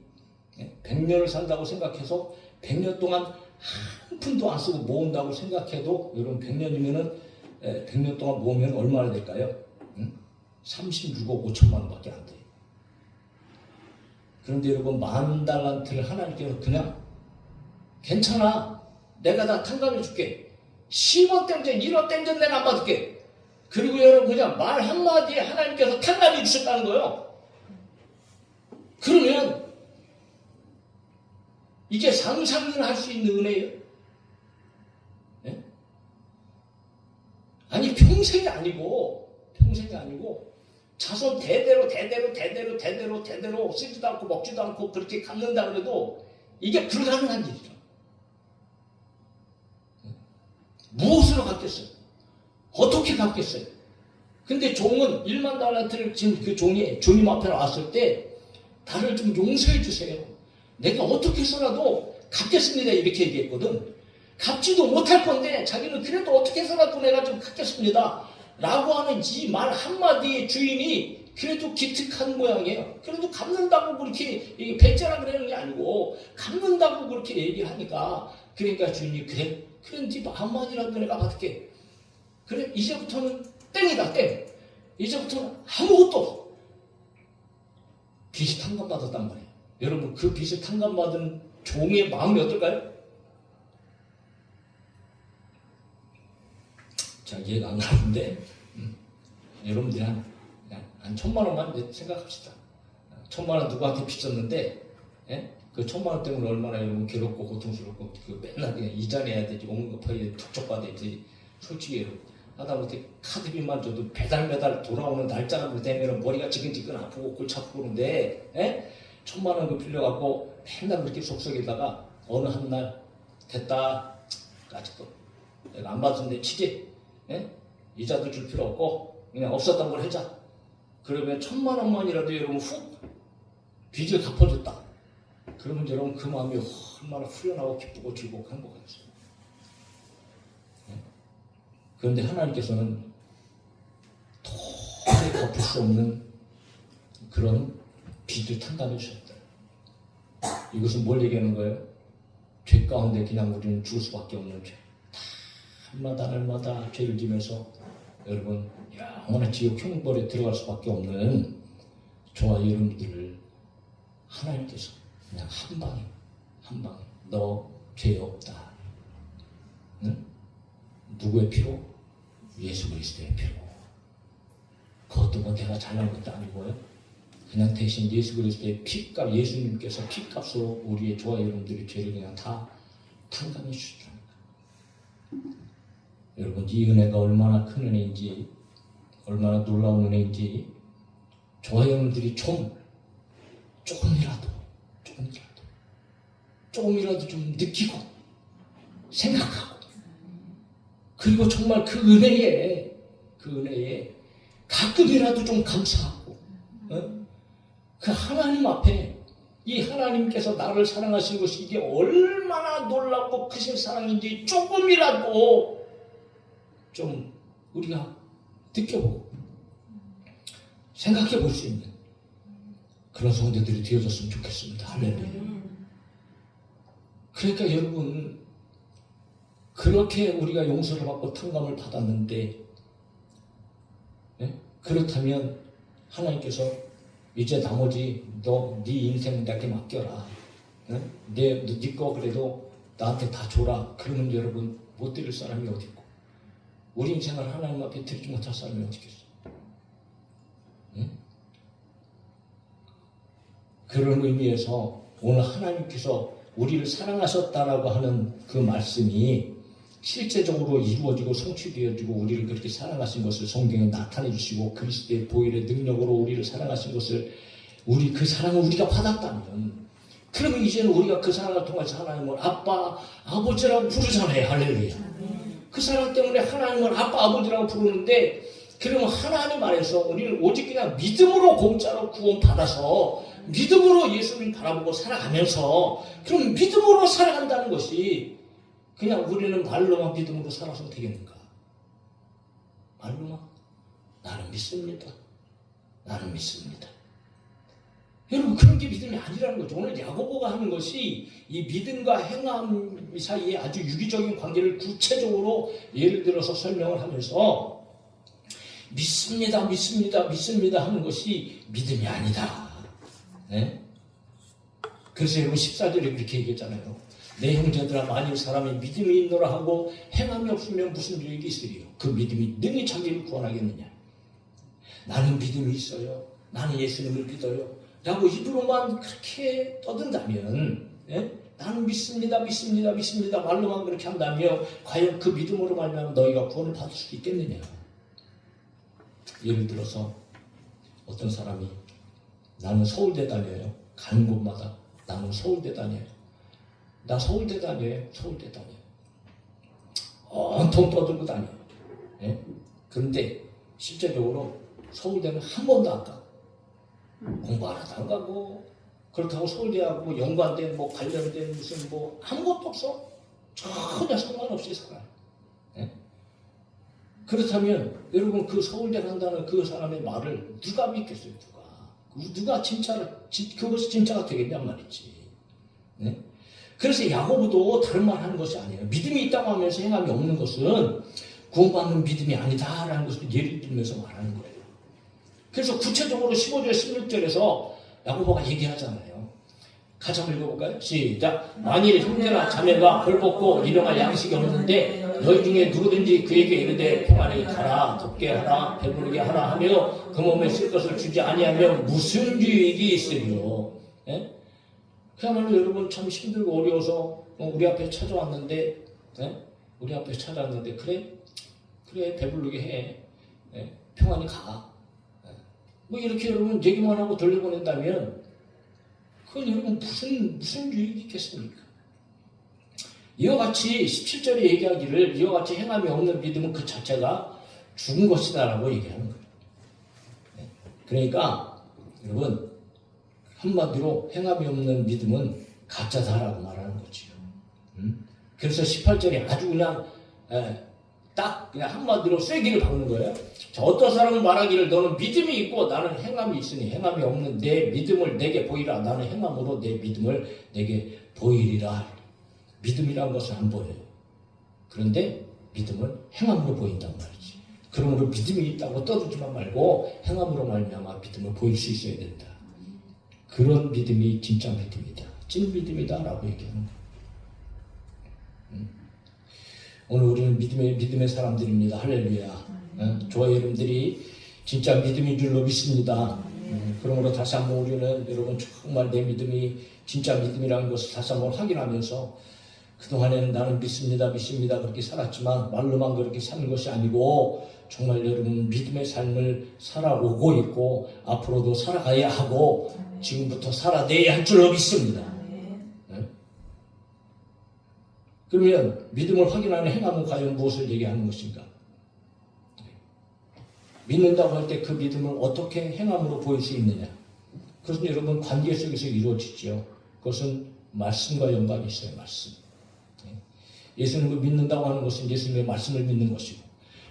100년을 산다고 생각해서 100년 동안 한 푼도 안 쓰고 모은다고 생각해도 여러분 100년이면은 100년 동안 모으면 얼마나 될까요? 36억 5천만 원밖에 안 돼요. 그런데 여러분 만 달란트를 하나님께서 그냥 괜찮아. 내가 다 탕감해 줄게. 10원 땡전 1원 땡전 내가 안 받을게. 그리고 여러분 그냥 말 한마디에 하나님께서 탕감해 주셨다는 거예요. 그러면 이게 상상을 할 수 있는 은혜예요? 네? 아니 평생이 아니고 자손 대대로 쓰지도 않고 먹지도 않고 그렇게 갚는다 그래도 이게 불가능한 일이죠. 무엇으로 갚겠어요? 어떻게 갚겠어요? 근데 종은 1만 달란트를 지금 그 종이 주님 앞에 나왔을 때 나를 좀 용서해 주세요. 내가 어떻게 해서라도 갚겠습니다 이렇게 얘기했거든. 갚지도 못할 건데 자기는 그래도 어떻게 해서라도 내가 좀 갚겠습니다 라고 하는 이 말 한마디의 주인이 그래도 기특한 모양이에요. 그래도 갚는다고 그렇게 배째라 그러는 게 아니고 갚는다고 그렇게 얘기를 하니까, 그러니까 주인이 그래 네 한마디라도 내가 받을게. 그래 이제부터는 땡이다 땡. 이제부터는 아무것도 없어. 빚이 탕감받았단 말이에요. 여러분 그 빚을 탕감받은 종의 마음이 어떨까요? 자, 이해가 안 가는데 여러분들이 한 1,000만 원만 생각합시다. 1,000만 원 누구한테 빚졌는데, 예? 그 1,000만 원 때문에 얼마나 여러분 괴롭고 고통스럽고 그 맨날 그냥 이자 내야 되지, 온갖 파이에 툭툭 받아야 되지. 솔직히 여러분 하다못해 카드비만 줘도 배달 돌아오는 날짜가 되면 머리가 지근지근 아프고 골치 아프고 그런데, 예? 1,000만 원 그 빌려갖고 맨날 그렇게 속썩이다가 어느 한 날 됐다, 아직도 내가 안 받았는데 치지, 예? 이자도 줄 필요 없고 그냥 없었던 걸 하자. 그러면 1,000만 원만이라도 여러분 훅 빚을 갚아줬다. 그러면 여러분 그 마음이 얼마나 후련하고 기쁘고 즐겁고 행복하겠어요. 예? 그런데 하나님께서는 도저히 갚을 수 없는 그런 빚을 탕감해 주셨다. 이것은 뭘 얘기하는 거예요? 죄 가운데 그냥 우리는 죽을 수밖에 없는 죄. 날마다 죄를 지면서 여러분 영원한 지옥 형벌에 들어갈 수밖에 없는 저와 여러분들을 하나님께서 그냥 한 방에 너 죄 없다. 응? 누구의 피로? 예수 그리스도의 피로. 그것도 뭐 내가 잘난 것도 아니고요. 그냥 대신 예수 그리스도의 피값, 예수님께서 피값으로 우리의 저와 여러분들의 죄를 그냥 다 탕감해 주시더라니까. 여러분 이 은혜가 얼마나 큰 은혜인지, 얼마나 놀라운 은혜인지 저와 여러분들이 조금이라도 좀 느끼고 생각하고, 그리고 정말 그 은혜에 가끔이라도 좀 감사하고, 그 하나님 앞에 이 하나님께서 나를 사랑하신 것이 이게 얼마나 놀랍고 크신 사랑인지 조금이라도 좀 우리가 느껴보고 생각해 볼 수 있는 그런 성도들이 되어졌으면 좋겠습니다. 할렐루야. 그러니까 여러분 그렇게 우리가 용서를 받고 탕감을 받았는데, 그렇다면 하나님께서 이제 나머지 네 인생 나한테 맡겨라. 네 거 그래도 나한테 다 줘라. 그러면 여러분 못 드릴 사람이 어디 있고, 우리 인생을 하나님 앞에 드리지 못할 사람이 어디 있겠어요? 그런 의미에서 오늘 하나님께서 우리를 사랑하셨다라고 하는 그 말씀이 실제적으로 이루어지고 성취되어지고 우리를 그렇게 사랑하신 것을 성경에 나타내 주시고 그리스도의 보혈의 능력으로 우리를 사랑하신 것을 그 사랑을 우리가 받았다면, 그러면 이제는 우리가 그 사랑을 통해서 하나님을 아빠, 아버지라고 부르잖아요. 할렐루야. 그 사랑 때문에 하나님을 아빠, 아버지라고 부르는데, 그러면 하나님 안에서 우리를 오직 그냥 믿음으로 공짜로 구원받아서 믿음으로 예수님 바라보고 살아가면서, 그럼 믿음으로 살아간다는 것이 그냥 우리는 말로만 믿음으로 살아서 되겠는가? 말로만? 나는 믿습니다. 여러분 그런 게 믿음이 아니라는 거죠. 오늘 야고보가 하는 것이 이 믿음과 행함 사이에 아주 유기적인 관계를 구체적으로 예를 들어서 설명을 하면서 믿습니다 하는 것이 믿음이 아니다. 네? 그래서 여러분 14절에 그렇게 얘기했잖아요. 내 형제들아, 만일 사람이 믿음이 있노라 하고 행함이 없으면 무슨 유익이 있으리요? 그 믿음이 능히 자기를 구원하겠느냐? 나는 믿음이 있어요. 나는 예수님을 믿어요. 라고 입으로만 그렇게 떠든다면, 나는 믿습니다 말로만 그렇게 한다면 과연 그 믿음으로 말미암아 너희가 구원을 받을 수 있겠느냐? 예를 들어서 어떤 사람이 나는 서울대 다녀요. 가는 곳마다 나는 서울대 다녀요. 나 서울대 다녀요. 온통 떠들고 다녀요. 그런데 실제적으로 서울대는 한 번도 안 가고 공부 하나도 안 가고 그렇다고 서울대하고 연관된 뭐 관련된 무슨 뭐 아무것도 없어. 전혀 상관없이 살아요. 예? 그렇다면 여러분 그 서울대 간다는 그 사람의 말을 누가 믿겠어요? 누가 그것이 진짜가 되겠냔 말이지. 네? 그래서 야고보도 다른 말 하는 것이 아니에요. 믿음이 있다고 하면서 행함이 없는 것은 구원받는 믿음이 아니다라는 것을 예를 들면서 말하는 거예요. 그래서 구체적으로 15절 16절에서 야고보가 얘기하잖아요. 같이 한번 읽어볼까요? 시작. 만일 형제나 자매가 벌벗고 일용할 양식이 없는데 너희 중에 누구든지 그에게 이르되 평안히 가라, 덥게 하라, 배부르게 하라 하며 그 몸에 쓸 것을 주지 아니하면 무슨 유익이 있으리요. 예? 그야말로 여러분 참 힘들고 어려워서 우리 앞에 찾아왔는데, 예? 우리 앞에 찾아왔는데 그래 배부르게 해, 예? 평안히 가. 예? 뭐 이렇게 여러분 얘기만 하고 돌려보낸다면 그건 여러분 무슨 유익이 있겠습니까? 이와 같이 17절에 얘기하기를 이와 같이 행함이 없는 믿음은 그 자체가 죽은 것이다라고 얘기하는 거예요. 네. 그러니까 여러분 한마디로 행함이 없는 믿음은 가짜다라고 말하는 거죠. 그래서 18절에 아주 그냥 딱 그냥 한마디로 쐐기를 박는 거예요. 자, 어떤 사람은 말하기를 너는 믿음이 있고 나는 행함이 있으니 행함이 없는 내 믿음을 내게 보이라. 나는 행함으로 내 믿음을 내게 보이리라. 믿음이라는 것은 안 보여요. 그런데 믿음은 행함으로 보인단 말이지. 그러므로 믿음이 있다고 떠들지만 말고 행함으로 말미암아 믿음을 보일 수 있어야 된다. 그런 믿음이 진짜 믿음이다. 찐 믿음이다라고 얘기하는 거예요. 오늘 우리는 믿음의 사람들입니다. 할렐루야. 저와 여러분들이 진짜 믿음인 줄로 믿습니다. 그러므로 다시 한번 우리는 여러분 정말 내 믿음이 진짜 믿음이라는 것을 다시 한번 확인하면서 그동안에는 나는 믿습니다 그렇게 살았지만 말로만 그렇게 사는 것이 아니고 정말 여러분 믿음의 삶을 살아오고 있고 앞으로도 살아가야 하고 지금부터 살아내야 할 줄로 믿습니다. 그러면 믿음을 확인하는 행함은 과연 무엇을 얘기하는 것인가? 믿는다고 할 때 그 믿음을 어떻게 행함으로 보일 수 있느냐? 그것은 여러분 관계 속에서 이루어지죠. 그것은 말씀과 연관이 있어요. 말씀. 예수님을 믿는다고 하는 것은 예수님의 말씀을 믿는 것이고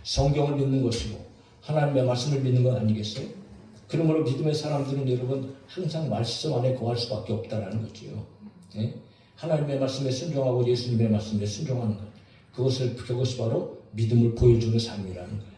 성경을 믿는 것이고 하나님의 말씀을 믿는 것 아니겠어요? 그러므로 믿음의 사람들은 여러분 항상 말씀 안에 거할 수밖에 없다라는 거지요. 하나님의 말씀에 순종하고 예수님의 말씀에 순종하는 것. 그것이 바로 믿음을 보여주는 삶이라는 거예요.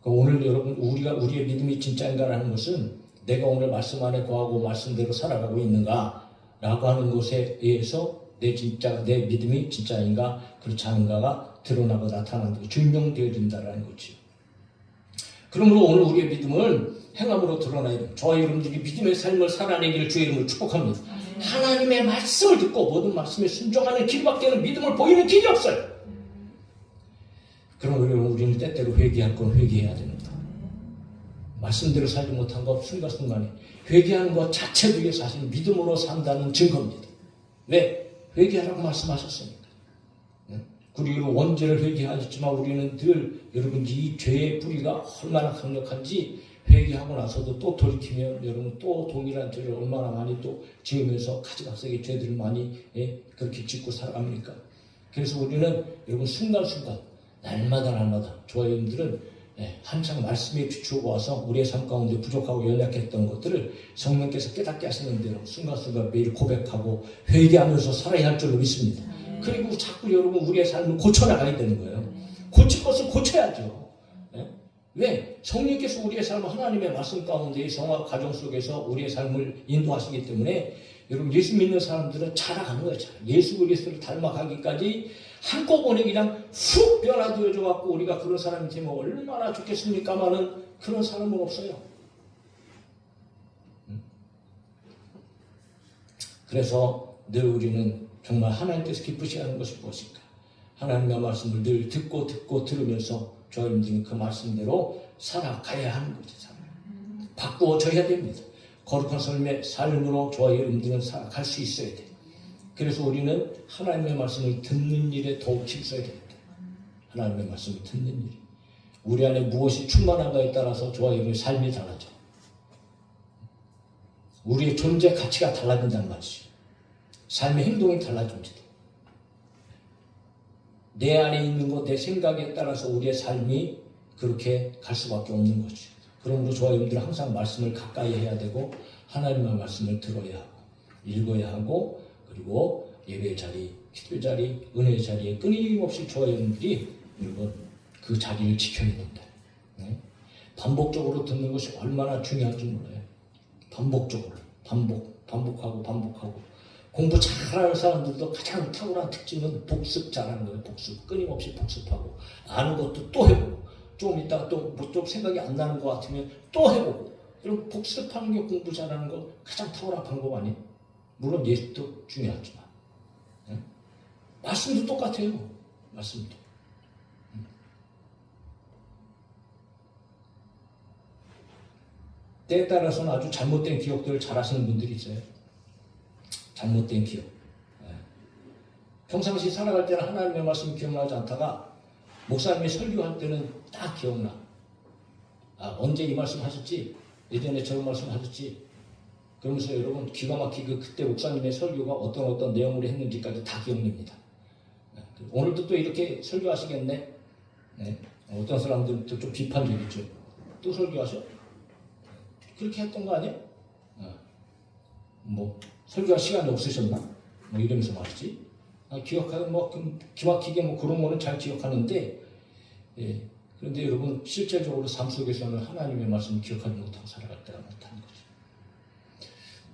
오늘 여러분 우리의 믿음이 진짜인가라는 것은 내가 오늘 말씀 안에 거하고 말씀대로 살아가고 있는가라고 하는 것에 의해서 내 믿음이 진짜인가 그렇지 않은가가 드러나고 나타나고 증명되어진다는 거죠. 그러므로 오늘 우리의 믿음을 행함으로 드러나야 됩니다. 저와 여러분들이 믿음의 삶을 살아내기를 주의 이름으로 축복합니다. 하나님의 말씀을 듣고 모든 말씀에 순종하는 길밖에는 믿음을 보이는 길이 없어요. 그러므로 우리는 때때로 회개할 건 회개해야 됩니다. 말씀대로 살지 못한 것 순간순간에 회개하는 것 자체도 이게 사실 믿음으로 산다는 증거입니다. 왜? 회개하라고 말씀하셨으니까. 그리고 원죄를 회개하셨지만 우리는 늘 여러분 이 죄의 뿌리가 얼마나 강력한지 회개하고 나서도 또 돌이키면 여러분 또 동일한 죄를 얼마나 많이 또 지으면서 가지각색의 죄들을 많이 그렇게 짓고 살아갑니까? 그래서 우리는 여러분 순간순간 날마다 저와 여러분들은 한창 말씀에 비추어 와서 우리의 삶 가운데 부족하고 연약했던 것들을 성령께서 깨닫게 하시는 대로 순간순간 매일 고백하고 회개하면서 살아야 할 줄로 믿습니다. 그리고 자꾸 여러분 우리의 삶을 고쳐나가야 되는 거예요. 고칠 것을 고쳐야죠. 왜? 성령께서 우리의 삶을 하나님의 말씀 가운데 성화 과정 속에서 우리의 삶을 인도하시기 때문에 여러분 예수 믿는 사람들은 자라가는 거예요. 예수 그리스도를 닮아가기까지 한꺼번에 그냥 훅 변화되어져 갖고 우리가 그런 사람이 되면 얼마나 좋겠습니까마는 그런 사람은 없어요. 그래서 늘 우리는 정말 하나님께서 기쁘시하는 것이 무엇일까? 하나님의 말씀을 늘 듣고 들으면서 저희들은 그 말씀대로 살아가야 하는 거죠. 바꾸어져야 됩니다. 거룩한 삶으로 저와 여러분들은 살아갈 수 있어야 돼요. 그래서 우리는 하나님의 말씀을 듣는 일에 더욱 힘써야 됩니다. 하나님의 말씀을 듣는 일. 우리 안에 무엇이 충만한가에 따라서 저와 여러분의 삶이 달라져. 우리의 존재 가치가 달라진단 말이죠. 삶의 행동이 달라집니다. 내 안에 있는 것, 내 생각에 따라서 우리의 삶이 그렇게 갈 수밖에 없는 거죠. 그러므로 저와 여러분들은 항상 말씀을 가까이 해야 되고 하나님의 말씀을 들어야 하고 읽어야 하고 그리고 예배 자리, 기도 자리, 은혜의 자리에 끊임없이 저와 여러분들이 여러분 그 자리를 지켜야 된다. 네? 반복적으로 듣는 것이 얼마나 중요한지 몰라요. 반복적으로 반복하고 공부 잘하는 사람들도 가장 탁월한 특징은 복습 잘하는 거예요. 복습 끊임없이 복습하고 아는 것도 또 해보고 좀 이따가 또 뭐 좀 생각이 안 나는 것 같으면 또 해보고 이런 복습하는 게 공부 잘하는 거 가장 탁월한 방법 아니에요? 물론 예수도 중요하지만 네? 말씀도 똑같아요. 말씀도 때에 따라서는 아주 잘못된 기억들을 잘 하시는 분들이 있어요. 잘못된 기억. 네. 평상시 살아갈 때는 하나님의 말씀이 기억나지 않다가 목사님이 설교할 때는 딱 기억나. 아, 언제 이 말씀 하셨지? 예전에 저런 말씀 하셨지? 그러면서 여러분 기가 막히게 그때 목사님의 설교가 어떤 내용으로 했는지까지 다 기억납니다. 네. 오늘도 또 이렇게 설교하시겠네? 네. 어떤 사람들은 또 좀 비판적이죠. 또 설교하셔? 그렇게 했던 거 아니야? 뭐 설교할 시간이 없으셨나? 뭐 이러면서 말이지. 기억하는 뭐 기막히게 뭐 그런 거는 잘 기억하는데, 예. 그런데 여러분 실제적으로 삶 속에서는 하나님의 말씀을 기억하지 못하고 살아갈 때가 많다는 거죠.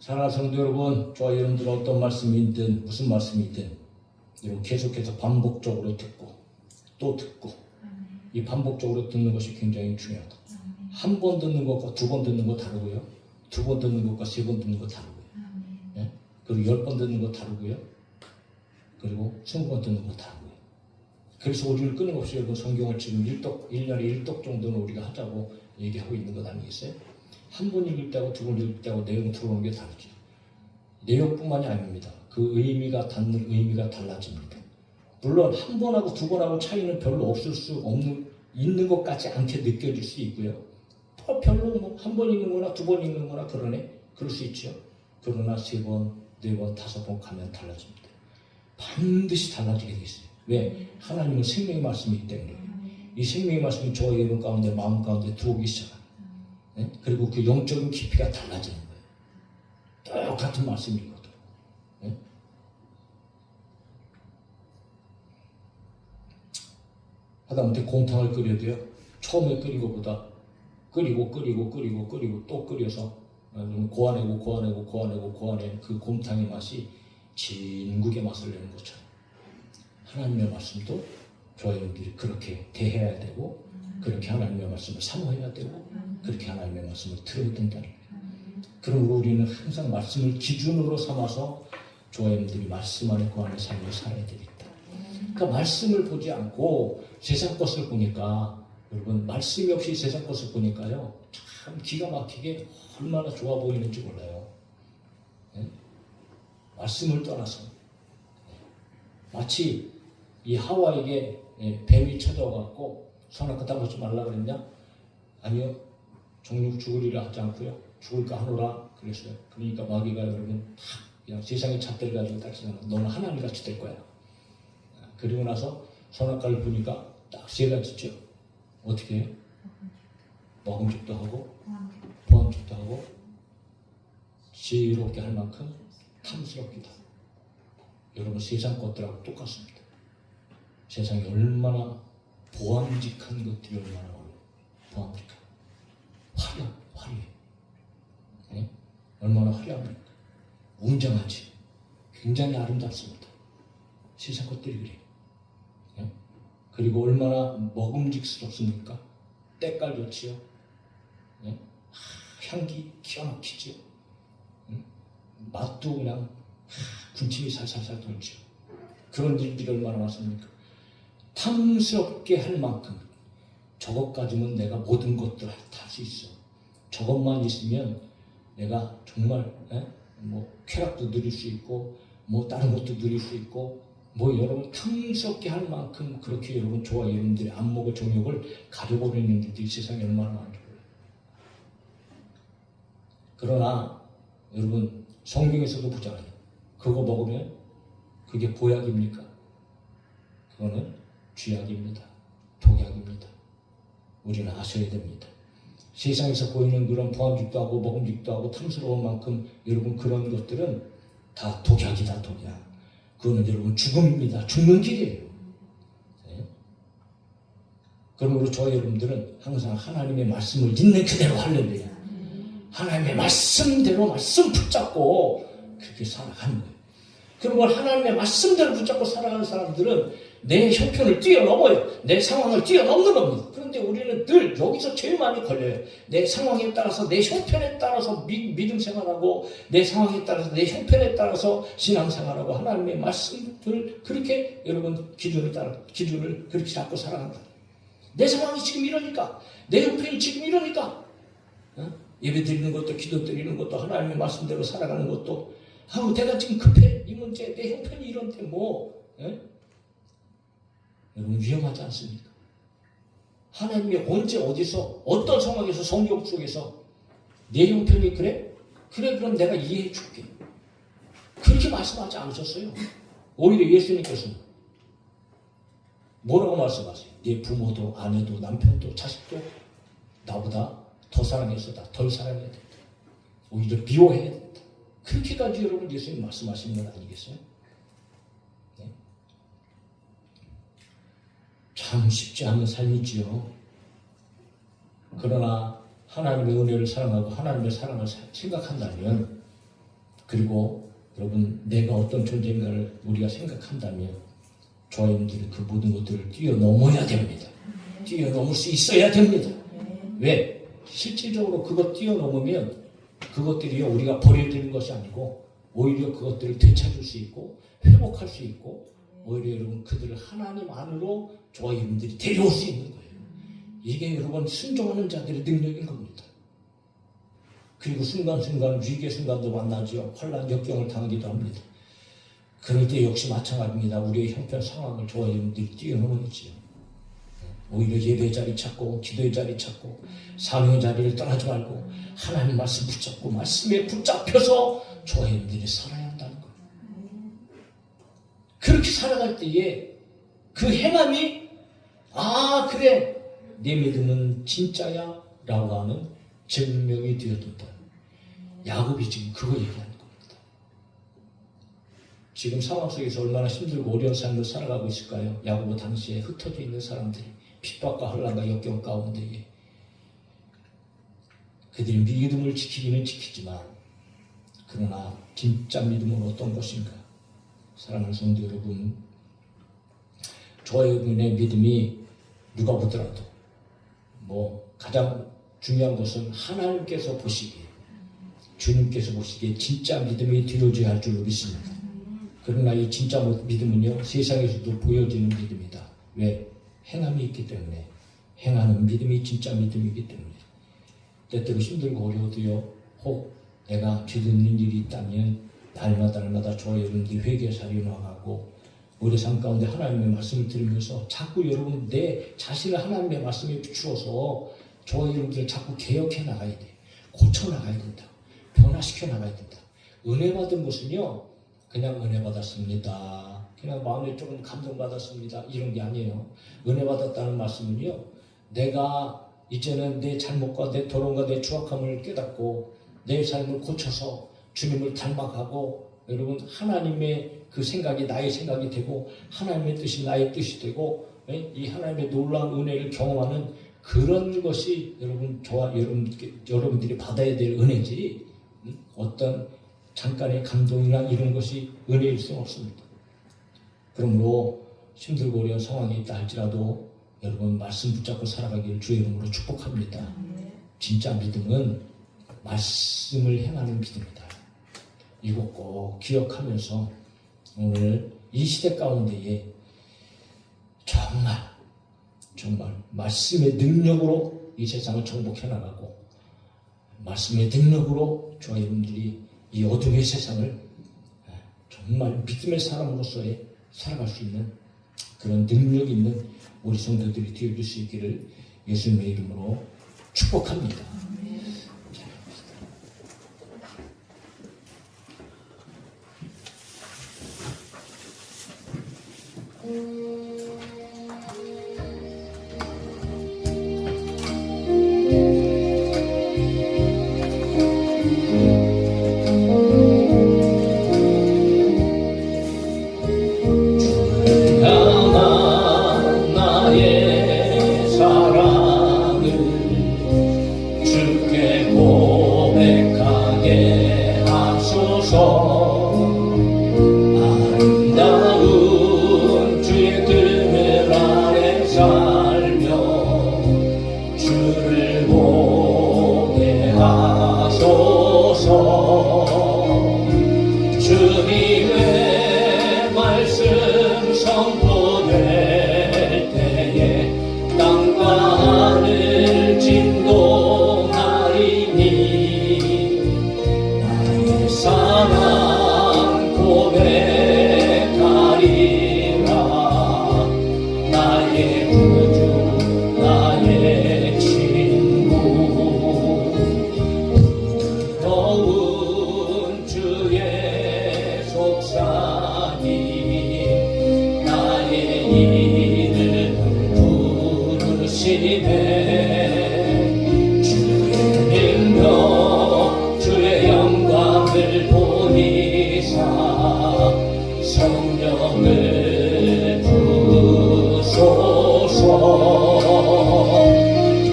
사랑하는 성도 여러분, 저와 여러분들 어떤 말씀이든 무슨 말씀이든 여러분 계속해서 반복적으로 듣고 또 듣고 이 반복적으로 듣는 것이 굉장히 중요하다. 한 번 듣는 것과 두 번 듣는 거 다르고요. 두 번 듣는 것과 세 번 듣는 거 다르고요. 예? 그리고 10번 듣는 거 다르고요. 그리고 20번 듣는 거 다르고요. 그래서 우리를 끊임없이 여러분 성경을 지금 1년에 1독 정도는 우리가 하자고 얘기하고 있는 것 아니겠어요? 한 번 읽을 때하고 두 번 읽을 때하고 내용 들어오는 게 다르죠. 내용뿐만이 아닙니다. 그 의미가 닿는 의미가 달라집니다. 물론 한 번하고 두 번하고 차이는 별로 없을 수 없는 있는 것 같지 않게 느껴질 수 있고요. 별로 뭐 한 번 읽는 거나 두 번 읽는 거나 그럴 수 있죠. 그러나 세 번, 네 번, 다섯 번 가면 달라집니다. 반드시 달라지게 돼 있어요. 왜? 하나님은 생명의 말씀이기 때문에 이 생명의 말씀이 저의 여러분 가운데 마음 가운데 들어오기 시작합니다. 네? 그리고 그 영적인 깊이가 달라지는 거예요. 똑같은 말씀이거든. 네? 하다못해 곰탕을 끓여도요. 처음에 끓인 것보다 끓이고 또 끓여서 고안해고 그 곰탕의 맛이 진국의 맛을 내는 것처럼 하나님의 말씀도 저희 여러분들이 그렇게 대해야 되고 그렇게 하나님의 말씀을 사모해야 되고 그렇게 하나님의 말씀을 들어야 된다는 거예요. 그러므로 우리는 항상 말씀을 기준으로 삼아서 저희 여러분들이 말씀 안에 거하는 삶을 살아야 되겠다. 그러니까 말씀을 보지 않고 세상 것을 보니까 여러분 말씀이 없이 세상 것을 보니까요 참 기가 막히게 얼마나 좋아 보이는지 몰라요. 네? 말씀을 떠나서 마치 이 하와에게 뱀이 찾아와갖고 선악과 따먹지 말라 그랬냐? 아니요. 종육 죽으리라 하지 않고요. 죽을까 하노라 그랬어요. 그러니까 마귀가 여러분 그냥 세상의 잣대를 가지고 딱 생각하면 너는 하나님같이 될 거야. 그리고 나서 선악과를 보니까 딱 세 가지죠. 어떻게 해요? 먹음직도 하고 보암직도 하고 지혜롭게 할 만큼 탐스럽기도 하고 여러분 세상 것들하고 똑같습니다. 세상에 얼마나 보암직한 것들이 얼마나 많아요. 보암직한 화려해. 네? 얼마나 화려합니까? 웅장하지. 굉장히 아름답습니다. 세상 것들이 그래요. 네? 그리고 얼마나 먹음직스럽습니까? 때깔 좋지요. 네? 향기 기가 막히지요. 맛도 그냥 군침이 살살살 돌죠. 그런 일들이 얼마나 많습니까? 탐스럽게 할 만큼 저것 가지면 내가 모든 것들을 다 할 수 있어. 저것만 있으면 내가 정말 뭐 쾌락도 누릴 수 있고 뭐 다른 것도 누릴 수 있고 뭐 여러분 탐스럽게 할 만큼 그렇게 여러분 저와 여러분들의 안목의 정욕을 가져버리는 일들이 세상에 얼마나 많은지 몰라요. 그러나 여러분 성경에서도 보잖아요. 그거 먹으면 그게 보약입니까? 그거는 쥐약입니다. 독약입니다. 우리는 아셔야 됩니다. 세상에서 보이는 그런 포함직도 하고 먹음직도 하고 탐스러운 만큼 여러분 그런 것들은 다 독약이다. 독약. 그거는 여러분 죽음입니다. 죽는 길이에요. 네? 그러므로 저 여러분들은 항상 하나님의 말씀을 있는 그대로 할렐루야. 하나님의 말씀대로 말씀 붙잡고 그렇게 살아가는 거예요. 그리고 하나님의 말씀대로 붙잡고 살아가는 사람들은 내 형편을 뛰어넘어요. 내 상황을 뛰어넘는 겁니다. 그런데 우리는 늘 여기서 제일 많이 걸려요. 내 상황에 따라서, 내 형편에 따라서 믿음 생활하고, 내 상황에 따라서, 내 형편에 따라서 신앙 생활하고, 하나님의 말씀을 그렇게 여러분 기준을 그렇게 잡고 살아간다. 내 상황이 지금 이러니까, 내 형편이 지금 이러니까, 예배 드리는 것도, 기도 드리는 것도, 하나님의 말씀대로 살아가는 것도, 내가 지금 급해. 이 문제, 내 형편이 이런데 여러분 위험하지 않습니까? 하나님이 언제 어디서 어떤 상황에서 성경 속에서 내 형편이 그래? 그래 그럼 내가 이해해 줄게. 그렇게 말씀하지 않으셨어요. 오히려 예수님께서는 뭐라고 말씀하세요? 내 부모도 아내도 남편도 자식도 나보다 더 사랑해서 덜 사랑해야 된다. 오히려 미워해야 된다. 그렇게까지 여러분 예수님 말씀하시는 건 아니겠어요? 네? 참 쉽지 않은 삶이지요. 그러나 하나님의 은혜를 사랑하고 하나님의 사랑을 생각한다면, 그리고 여러분 내가 어떤 존재인가를 우리가 생각한다면 저희들이 그 모든 것들을 뛰어넘어야 됩니다. 뛰어넘을 수 있어야 됩니다. 왜? 실질적으로 그것 뛰어넘으면 그것들이 우리가 버려지는 것이 아니고 오히려 그것들을 되찾을 수 있고 회복할 수 있고 오히려 여러분 그들을 하나님 안으로 저와 여러분들이 데려올 수 있는 거예요. 이게 여러분 순종하는 자들의 능력인 겁니다. 그리고 순간순간 위기의 순간도 만나죠. 환난 역경을 당하기도 합니다. 그럴 때 역시 마찬가지입니다. 우리의 형편 상황을 저와 여러분들이 뛰어넘어야지요. 오히려 예배의 자리 찾고 기도의 자리 찾고 사명의 자리를 떠나지 말고 하나님 말씀 붙잡고 말씀에 붙잡혀서 저와 여러분들이 살아야 한다는 거예요. 그렇게 살아갈 때에 그 행함이 그래 내 믿음은 진짜야 라고 하는 증명이 되어둔다. 야곱이 지금 그거 얘기하는 겁니다. 지금 상황 속에서 얼마나 힘들고 어려운 삶을 살아가고 있을까요? 야곱은 당시에 흩어져 있는 사람들이 핍박과 혼란과 역경 가운데에 그들이 믿음을 지키기는 지키지만 그러나 진짜 믿음은 어떤 것인가? 사랑하는 성도 여러분, 저와 여러분의 믿음이 누가 보더라도 가장 중요한 것은 하나님께서 보시기에 주님께서 보시기에 진짜 믿음이 되어져야 할 줄로 믿습니다. 그러나 이 진짜 믿음은요 세상에서도 보여지는 믿음이다. 왜? 행함이 있기 때문에. 행하는 믿음이 진짜 믿음이기 때문에. 때때로 힘들고 어려워도요 혹 내가 죄짓는 일이 있다면 날마다 저와 여러분들이 회개살이 나가고 우리 삶 가운데 하나님의 말씀을 들으면서 자꾸 여러분 내 자신을 하나님의 말씀에 비추어서 저와 여러분들을 자꾸 개혁해 나가야 돼. 고쳐 나가야 된다. 변화시켜 나가야 된다. 은혜 받은 것은요 그냥 은혜 받았습니다. 그냥 마음에 조금 감동받았습니다. 이런 게 아니에요. 은혜 받았다는 말씀은요 내가 이제는 내 잘못과 내 더러움과 내 추악함을 깨닫고 내 삶을 고쳐서 주님을 닮아가고 여러분 하나님의 그 생각이 나의 생각이 되고 하나님의 뜻이 나의 뜻이 되고 이 하나님의 놀라운 은혜를 경험하는 그런 것이 여러분 저와 여러분들이 받아야 될 은혜지 어떤 잠깐의 감동이나 이런 것이 은혜일 수는 없습니다. 그러므로 힘들고 어려운 상황이 있다 할지라도 여러분 말씀 붙잡고 살아가기를 주의 이름으로 축복합니다. 진짜 믿음은 말씀을 행하는 믿음이다. 이거 꼭 기억하면서 오늘 이 시대 가운데에 정말 말씀의 능력으로 이 세상을 정복해 나가고 말씀의 능력으로 저와 여러분들이 이 어둠의 세상을 정말 믿음의 사람으로서의 살아갈 수 있는 그런 능력 있는 우리 성도들이 되어줄 수 있기를 예수님의 이름으로 축복합니다. 향한 나의 사랑을 주께 고백하게 하소서. 아름다운 주의 그늘 아래 살며 주를 보게 하소서. 주님의 말씀 선포될 때에 땅과 하늘 진동하리니 나의 사랑 고백하리라. 나의 구주 나의 친구 더운 주의 속삭임 나의 이름을 부르시네. 주의 능력 주의 영광을 보이사 성령을 부소서.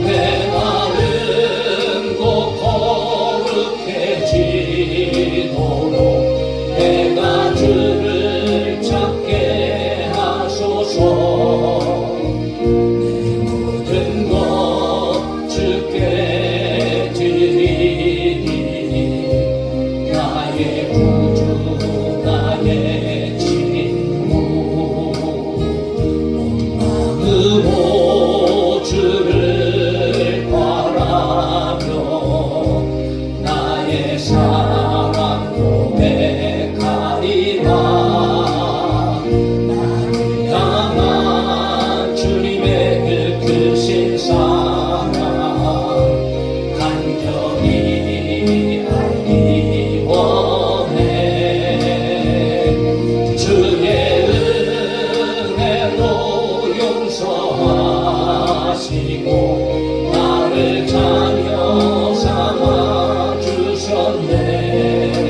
내 마음 곧 거룩해지도록 내가 주를 찾게 하소서. 내 모든 것 주께 드리니 나의 구주 나의 친구 온 마음으로 주를 바라며 나의 사랑 고백하리라. 나를 향한 주님의 그 크신 사랑 간절히 알기 원해. 주의 은혜로 용서하시고 나를 자녀 삼아 주셨네.